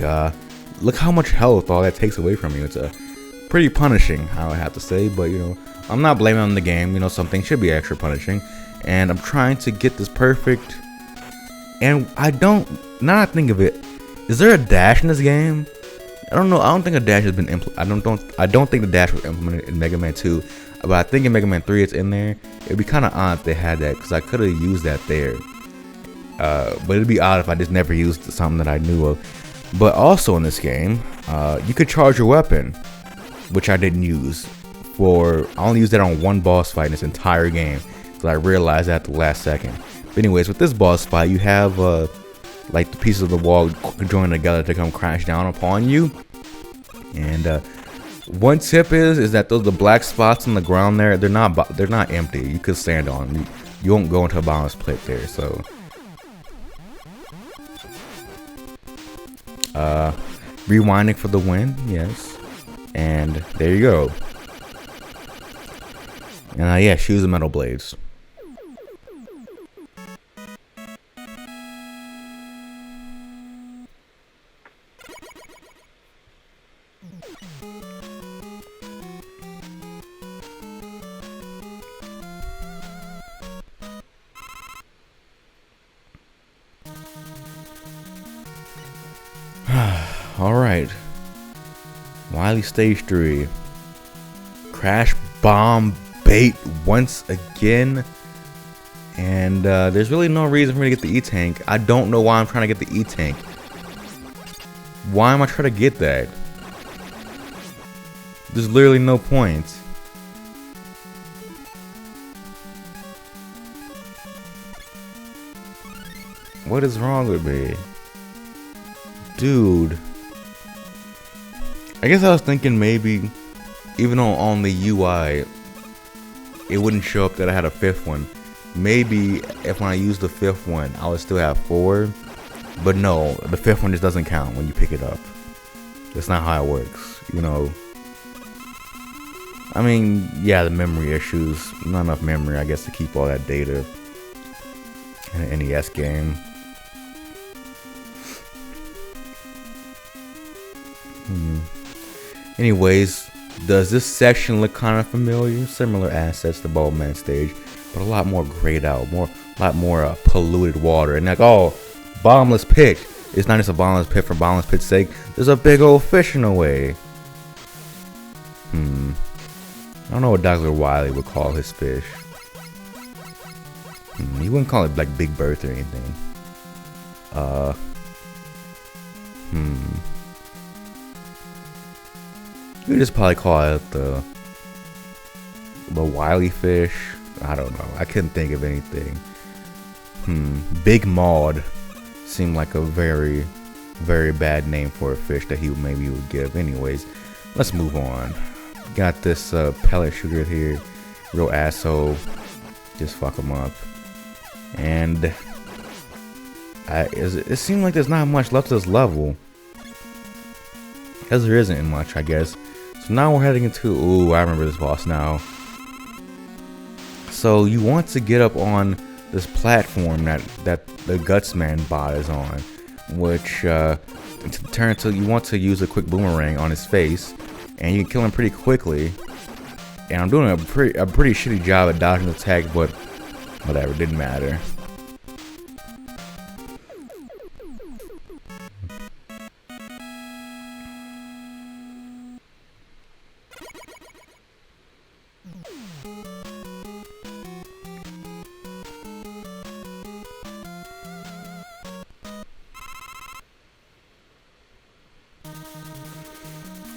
look how much health all that takes away from you. It's pretty punishing, I would have to say, but you know, I'm not blaming on the game. You know, some things should be extra punishing, and I'm trying to get this perfect. And I don't, now I think of it, is there a dash in this game? I don't know. I don't think a dash has been implemented. I don't think the dash was implemented in Mega Man 2, but I think in Mega Man 3 it's in there. It'd be kind of odd if they had that, because I could have used that there. But it'd be odd if I just never used something that I knew of. But also in this game, you could charge your weapon, which I didn't use. I only used that on one boss fight in this entire game, so I realized that at the last second. But anyways, with this boss fight, you have like the pieces of the wall join together to come crash down upon you. And one tip is that the black spots on the ground there, they're not empty. You could stand on them. You won't go into a bottomless pit there. So rewinding for the win, yes. And there you go. And yeah, shoes and metal blades. Alright. Wily Stage 3. Crash bomb bait once again. And there's really no reason for me to get the E-Tank. I don't know why I'm trying to get the E-Tank. Why am I trying to get that? There's literally no point. What is wrong with me? Dude. I guess I was thinking maybe, even on the UI, it wouldn't show up that I had a fifth one. Maybe if when I use the fifth one, I would still have 4. But no, the fifth one just doesn't count when you pick it up. That's not how it works, you know. I mean, yeah, the memory issues. Not enough memory, I guess, to keep all that data in an NES game. Anyways, does this section look kind of familiar? Similar assets to Bowman Stage, but a lot more grayed out, a lot more polluted water. And like, oh, bottomless pit. It's not just a bottomless pit for bottomless pit's sake. There's a big old fish in the way. I don't know what Dr. Wily would call his fish. He wouldn't call it like Big Bertha or anything. You just probably call it the Wily fish. I don't know. I couldn't think of anything. Big Maud seemed like a very Very bad name for a fish that he maybe would give. Anyways, let's move on. Got this pellet shooter here. Real asshole. Just fuck him up. And it seems like there's not much left of this level. Because there isn't much, I guess. So now we're heading into... Ooh, I remember this boss now. So you want to get up on this platform that the Gutsman bot is on. Which, to turn to... You want to use a quick boomerang on his face. And you can kill him pretty quickly. And I'm doing a pretty shitty job at dodging the attack, but whatever, didn't matter.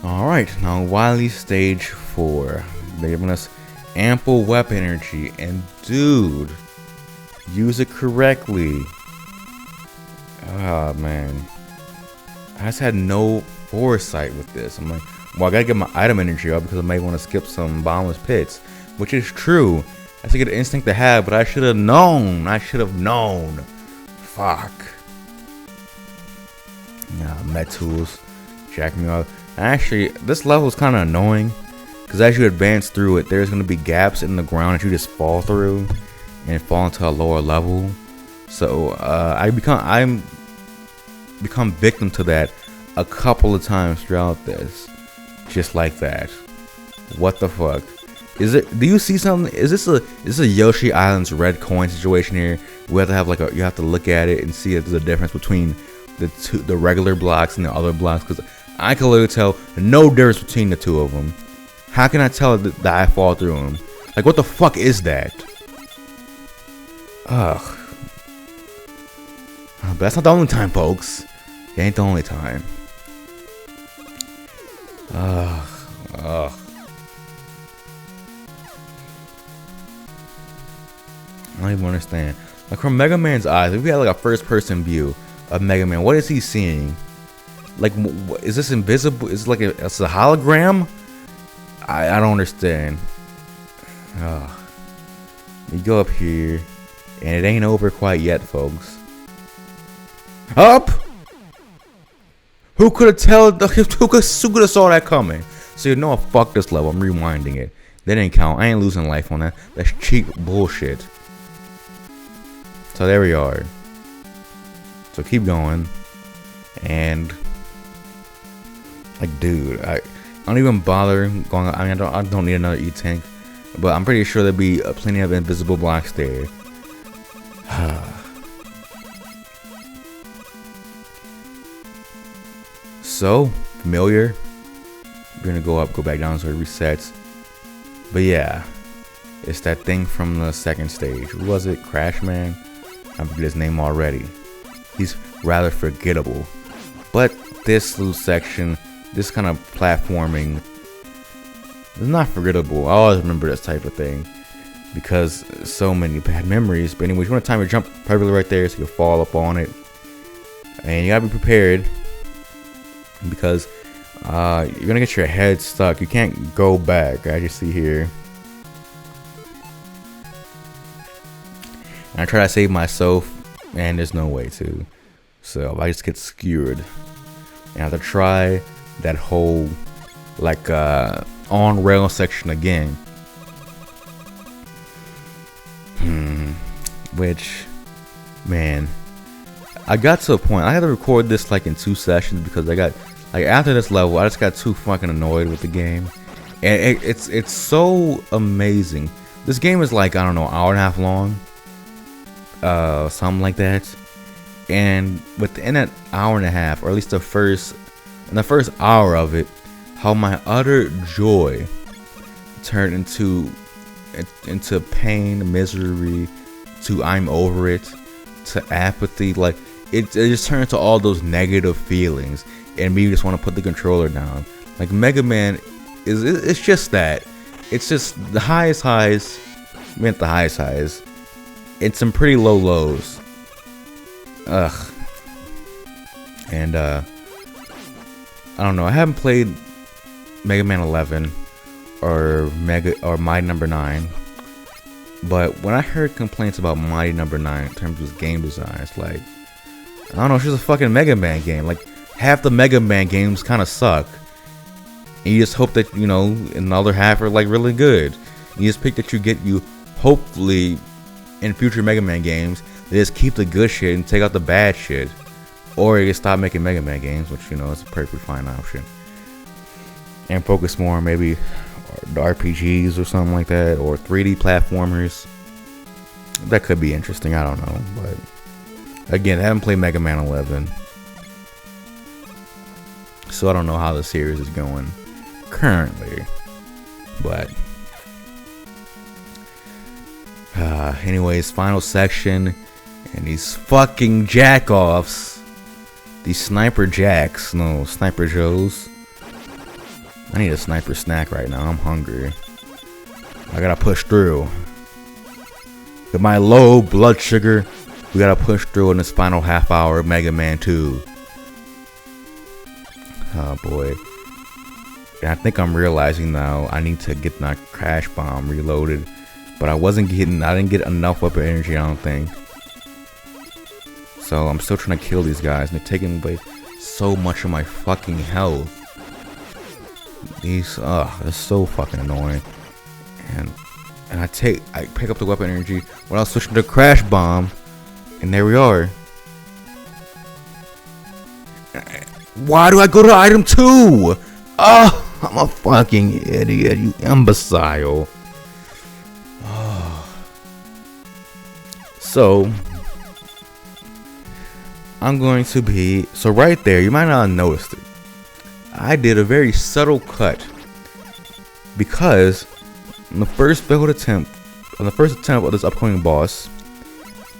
Alright, now Wily stage 4. They're giving us ample weapon energy, and dude, use it correctly. Oh man, I just had no foresight with this. I'm like, well, I gotta get my item energy up because I may want to skip some bottomless pits, which is true. That's a good instinct to have, but I should have known. Fuck. Yeah, med tools, jack me up. Actually, this level is kind of annoying. Because as you advance through it, there's going to be gaps in the ground that you just fall through and fall into a lower level. So I become victim to that a couple of times throughout this, just like that. What the fuck? Is it? Do you see something? Is this a Yoshi Island's red coin situation here? We have to have you have to look at it and see if there's a difference between the regular blocks and the other blocks. Because I can literally tell no difference between the two of them. How can I tell that I fall through them? Like, what the fuck is that? Ugh. But that's not the only time, folks. It ain't the only time. Ugh. I don't even understand. Like, from Mega Man's eyes, if we had like a first-person view of Mega Man, what is he seeing? Like, is this invisible? Is it like it's a hologram? I don't understand. You go up here, and it ain't over quite yet, folks. Up! Who could have who could have saw that coming? So you know, fuck this level. I'm rewinding it. That didn't count. I ain't losing life on that. That's cheap bullshit. So there we are. So keep going, and like, dude, I don't even bother going. I mean, I don't need another E-tank, but I'm pretty sure there'll be plenty of invisible blocks there. So familiar. We're gonna go back down so it resets. But yeah, it's that thing from the second stage. Who was it? Crash Man? I forget his name already. He's rather forgettable. But this little section, this kind of platforming, it's not forgettable. I always remember this type of thing because so many bad memories. But anyways, you want to time your jump perfectly right there so you'll fall up on it. And you gotta be prepared because you're gonna get your head stuck. You can't go back, as you see here. And I try to save myself, and there's no way to. So I just get skewered. And I have to try that whole like on rail section again. Which, man, I got to a point. I had to record this like in 2 sessions because I got like after this level, I just got too fucking annoyed with the game, and it's so amazing. This game is like, I don't know, hour and a half long, something like that. And within that hour and a half, or at least in the first hour of it, how my utter joy turned into pain, misery, to I'm over it, to apathy. Like it just turned into all those negative feelings, and me just want to put the controller down. Like Mega Man it's just that. It's just the highest highs meant the highest highs. It's some pretty low lows. Ugh. And I don't know. I haven't played Mega Man 11 or Mighty Number 9. But when I heard complaints about Mighty Number 9 in terms of game design, it's like, I don't know, it's just a fucking Mega Man game. Like, half the Mega Man games kind of suck. And you just hope that, you know, and the other half are like really good. You just pick that you hopefully, in future Mega Man games, they just keep the good shit and take out the bad shit. Or you just stop making Mega Man games, which, you know, is a perfectly fine option. And focus more on maybe the RPGs or something like that, or 3D platformers. That could be interesting, I don't know. But again, I haven't played Mega Man 11, so I don't know how the series is going currently. But anyways, final section, and these fucking jack-offs, these sniper jacks, no, sniper joes. I need a sniper snack right now. I'm hungry. I gotta push through. With my low blood sugar, we gotta push through in this final half hour of Mega Man 2. Oh boy. And I think I'm realizing now I need to get my crash bomb reloaded. But I didn't get enough weapon energy, I don't think. So I'm still trying to kill these guys, and they're taking away so much of my fucking health. These, they're so fucking annoying. And I pick up the weapon energy when I was switching to crash bomb, and there we are. Why do I go to item 2? Oh, I'm a fucking idiot, you imbecile. So I'm going to be, so right there, you might not have noticed it. I did a very subtle cut because on the first attempt of this upcoming boss,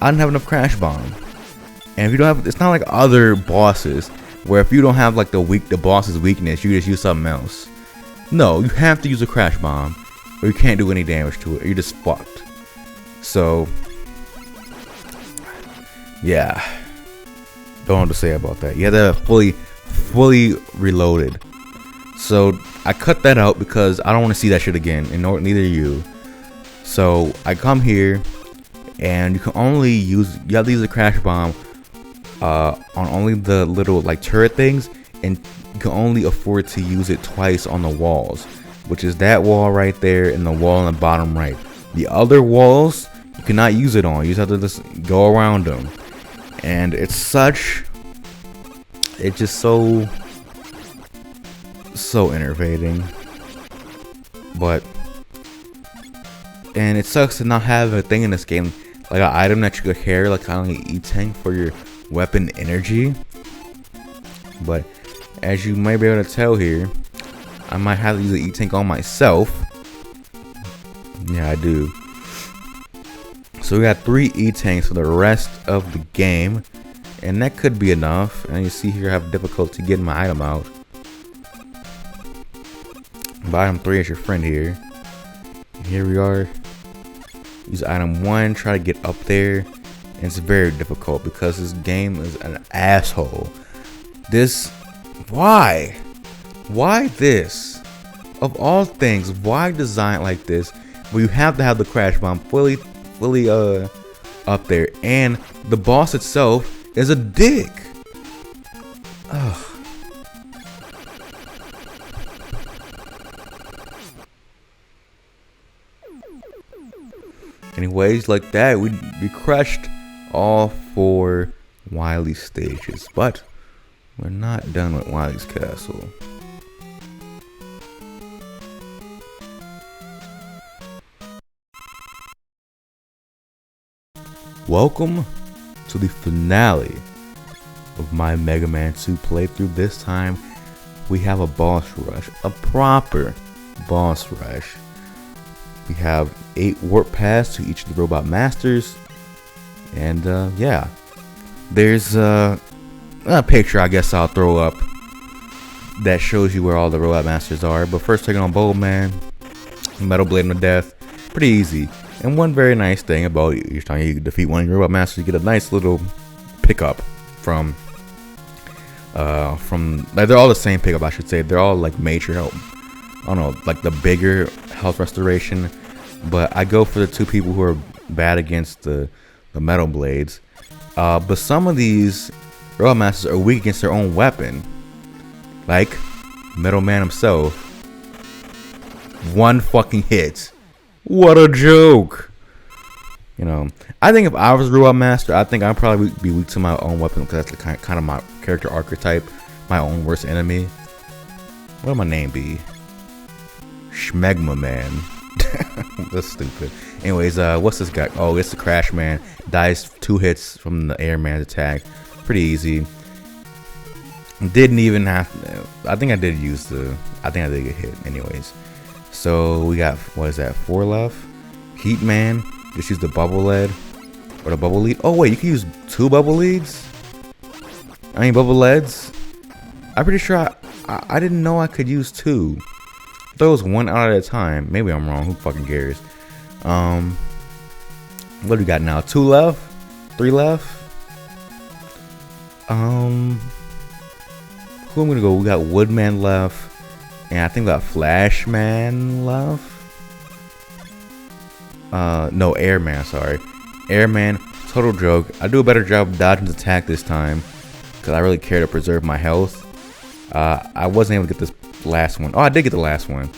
I didn't have enough crash bomb. And if you don't have, it's not like other bosses where if you don't have like the boss's weakness, you just use something else. No, you have to use a crash bomb or you can't do any damage to it, or you're just fucked. So yeah, don't know what to say about that. You have to fully reloaded. So I cut that out because I don't want to see that shit again, and neither you. So I come here, and you have to use a crash bomb on only the little like turret things, and you can only afford to use it twice on the walls, which is that wall right there and the wall on the bottom right. The other walls you cannot use it on. You just have to just go around them, and it's just so enervating. But and it sucks to not have a thing in this game like an item that you could carry, like kind of like an E-tank for your weapon energy. But as you might be able to tell here, I might have to use the E-tank on myself. Yeah, I do. So we got 3 E-tanks for the rest of the game, and that could be enough. And you see here I have difficulty getting my item out. But item 3 is your friend here. Here we are. Use item 1, try to get up there. And it's very difficult because this game is an asshole. Why this? Of all things, why design it like this? Well, you have to have the crash bomb fully up there, and the boss itself is a dick. Ugh. Anyways, like that, we crushed all 4 Wily stages, but we're not done with Wily's castle. Welcome to the finale of my Mega Man 2 playthrough. This time we have a boss rush, a proper boss rush. We have 8 warp paths to each of the robot masters, and yeah, there's a picture I guess I'll throw up that shows you where all the robot masters are. But first, taking on Bowman, Metal Blade of Death, pretty easy. And one very nice thing about each time you defeat one of your robot masters, you get a nice little pickup from From like they're all the same pickup, I should say. They're all like major help. I don't know, like the bigger health restoration. But I go for the two people who are bad against the metal blades. But some of these Robot Masters are weak against their own weapon. Like Metal Man himself. One fucking hit. What a joke. You know, I think if I was a Robot Master, I think I'd probably be weak to my own weapon because that's the kind of my character archetype. My own worst enemy. What would my name be? Schmegma Man. That's stupid. Anyways, what's this guy? Oh, it's the Crash Man. Dies 2 hits from the Airman's attack. Pretty easy. Didn't even have to, I think I did get hit anyways. So we got, what is that, 4 left? Heat Man. Just use the bubble lead. Or the bubble lead. Oh wait, you can use 2 bubble leads? I mean bubble leads? I'm pretty sure I didn't know I could use 2. I thought it was 1 out at a time. Maybe I'm wrong. Who fucking cares? What do we got now? 2 left? 3 left? Who I'm gonna go? We got Woodman left. And I think we got Flashman left. No, Airman, sorry. Airman, total joke. I do a better job of dodging his attack this time. Because I really care to preserve my health. I wasn't able to get this last one. Oh, I did get the last one.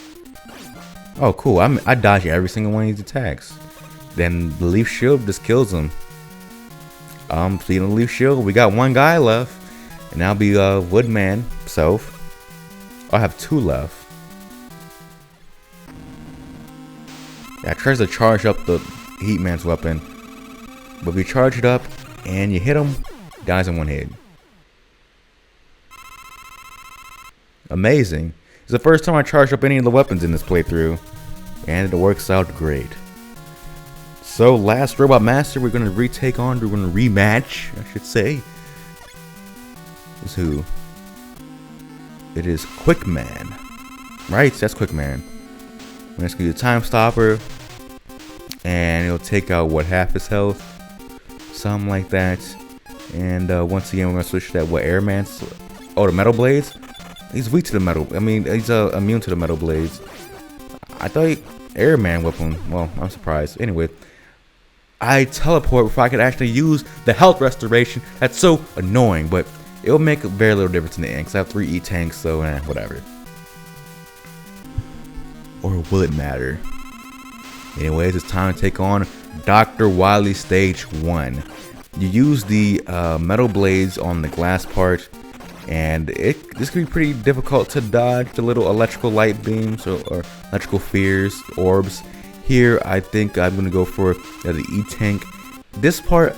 Oh, cool. I dodged every single one of these attacks. Then the Leaf Shield just kills him. Speaking of the Leaf Shield, we got 1 guy left. And that'll be Woodman himself. I have 2 left. Yeah, tries to charge up the Heatman's weapon. But if you charge it up and you hit him, dies in 1 hit. Amazing. It's the first time I charged up any of the weapons in this playthrough. And it works out great. So last Robot Master we're going to rematch, I should say. Is who? It is Quickman. Right, that's Quickman. I'm just gonna do a time stopper. And it'll take out what, half his health? Something like that. And once again we're gonna switch to that Airman's. Oh, the metal blades? He's weak to the metal. I mean, he's immune to the metal blades. I thought Airman weapon. Well, I'm surprised. Anyway, I teleport before I could actually use the health restoration. That's so annoying, but it'll make very little difference in the end. Because I have 3 E-tanks, so whatever. Or will it matter? Anyways, it's time to take on Dr. Wily Stage 1. You use the metal blades on the glass part. And this can be pretty difficult to dodge the little electrical light beams or electrical spheres, orbs. Here, I think I'm going to go for the E-Tank. This part,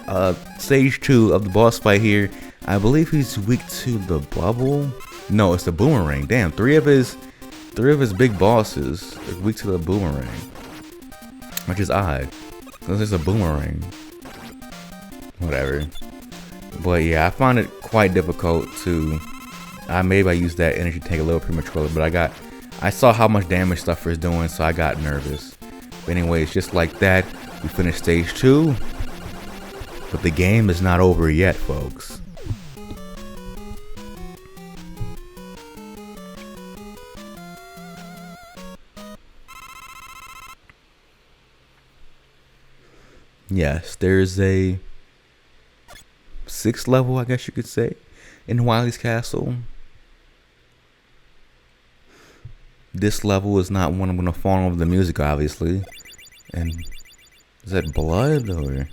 stage 2 of the boss fight here, I believe he's weak to the bubble. No, it's the boomerang. Damn, three of his big bosses are weak to the boomerang. Which is odd. Because it's a boomerang. Whatever. But yeah, I found it quite difficult to. Maybe I used that energy tank a little prematurely, but I saw how much damage stuff was doing, so I got nervous. But anyways, just like that, we finished stage 2. But the game is not over yet, folks. Yes, there's a 6th level, I guess you could say, in Wily's castle. This level is not one I'm going to fall over the music, obviously. And is that blood or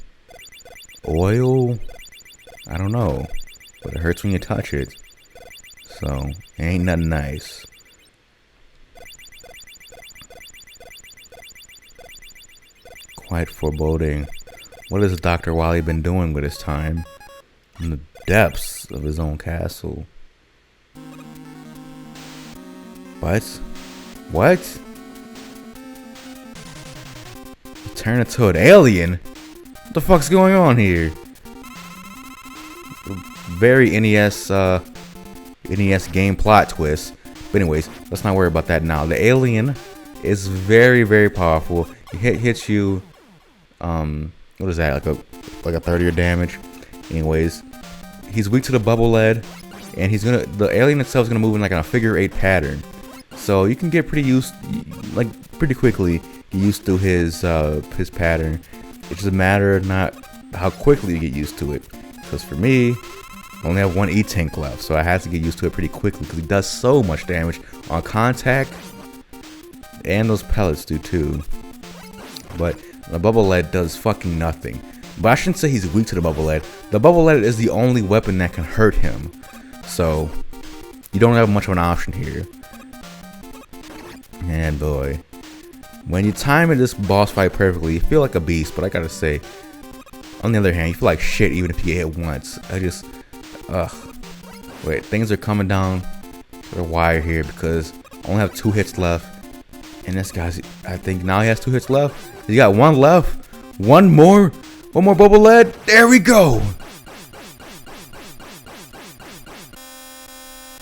oil? I don't know. But it hurts when you touch it. So, it ain't nothing nice. Quite foreboding. What has Dr. Wily been doing with his time? In the depths of his own castle. What? What? Turn into an alien? What the fuck's going on here? Very NES game plot twist. But anyways, let's not worry about that now. The alien is very, very powerful. It hits you. What is that? Like a 30 damage. Anyways, he's weak to the bubble lead. and the alien itself is gonna move in like a figure 8 pattern. So you can get pretty quickly used to his pattern. It's just a matter of not how quickly you get used to it. Because for me, I only have one E-Tank left, so I have to get used to it pretty quickly because he does so much damage on contact, and those pellets do too. But the bubble lead does fucking nothing. But I shouldn't say he's weak to the bubble lead. The bubble lead is the only weapon that can hurt him. So you don't have much of an option here. And boy, when you time this boss fight perfectly, you feel like a beast. But I gotta say, on the other hand, you feel like shit even if you get hit once. Wait, things are coming down the wire here because I only have 2 hits left. And this guy's, I think now he has 2 hits left. He got 1 left. One more bubble lead. There we go.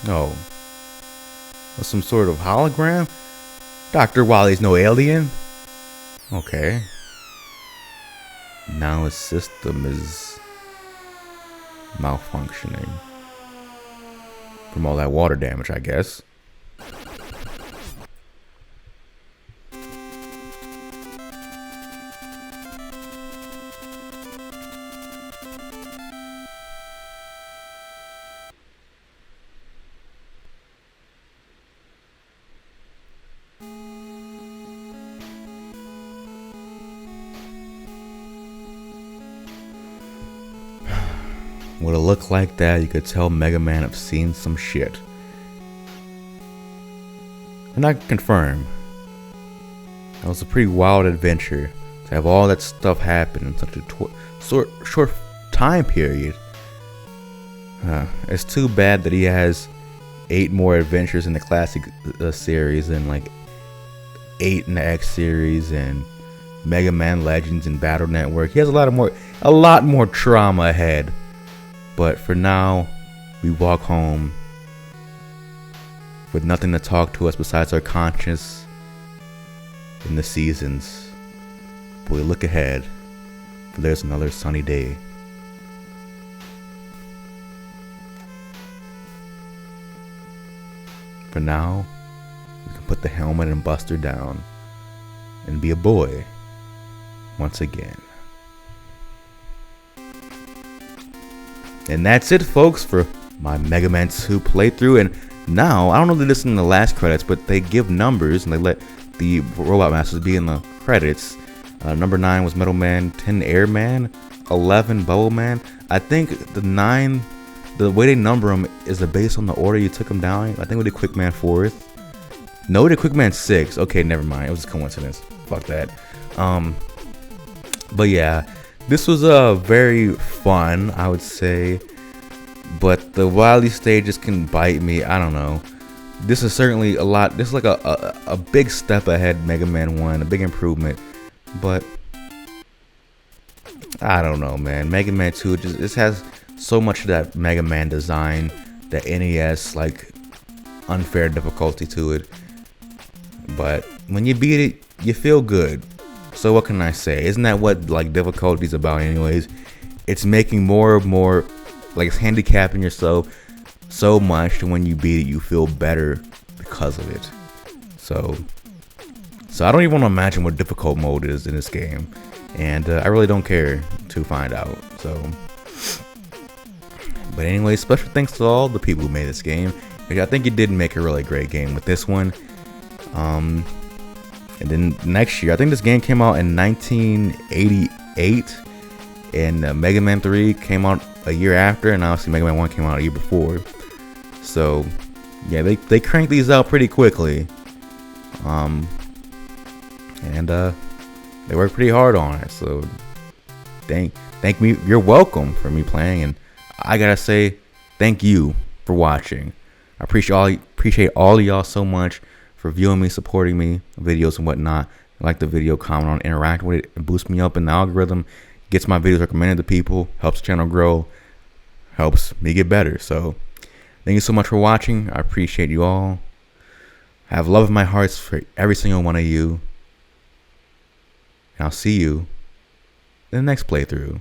No. Some sort of hologram? Dr. Wily's no alien? Okay. Now his system is malfunctioning. From all that water damage, I guess. With a look like that, you could tell Mega Man have seen some shit. And I can confirm, that was a pretty wild adventure to have all that stuff happen in such a short time period. It's too bad that he has 8 more adventures in the classic series, and like 8 in the X series, and Mega Man Legends and Battle Network. He has a lot more trauma ahead. But for now, we walk home with nothing to talk to us besides our conscience and the seasons. But we look ahead, for there's another sunny day. For now, we can put the helmet and Buster down and be a boy once again. And that's it, folks, for my Mega Man 2 playthrough. And now, I don't know if they listen in the last credits, but they give numbers and they let the Robot Masters be in the credits. Number 9 was Metal Man, 10 Airman, 11 Bubble Man. I think the 9, the way they number them is based on the order you took them down. I think we did Quick Man 4th. No, we did Quick Man 6. Okay, never mind. It was a coincidence. Fuck that. But yeah. This was very fun, I would say, but the Wily stages can bite me. I don't know. This is certainly a lot. This is like a big step ahead, Mega Man 1, a big improvement. But I don't know, man. Mega Man 2 this has so much of that Mega Man design, that NES like unfair difficulty to it. But when you beat it, you feel good. So what can I say? Isn't that what like difficulty's about anyways? It's making more, like it's handicapping yourself so much that when you beat it, you feel better because of it. So I don't even want to imagine what difficult mode is in this game. And I really don't care to find out. So, but anyway, special thanks to all the people who made this game. I think you did make a really great game with this one. And then next year, I think this game came out in 1988, and Mega Man 3 came out a year after, and obviously Mega Man 1 came out a year before. So, yeah, they cranked these out pretty quickly. And they worked pretty hard on it. So, thank me. You're welcome for me playing, and I gotta say, thank you for watching. I appreciate all of y'all so much for viewing me, supporting me, videos and whatnot. Like the video, comment on, interact with it, and boost me up in the algorithm. Gets my videos recommended to people, helps the channel grow, helps me get better. So thank you so much for watching. I appreciate you all. I have love in my heart for every single one of you. And I'll see you in the next playthrough.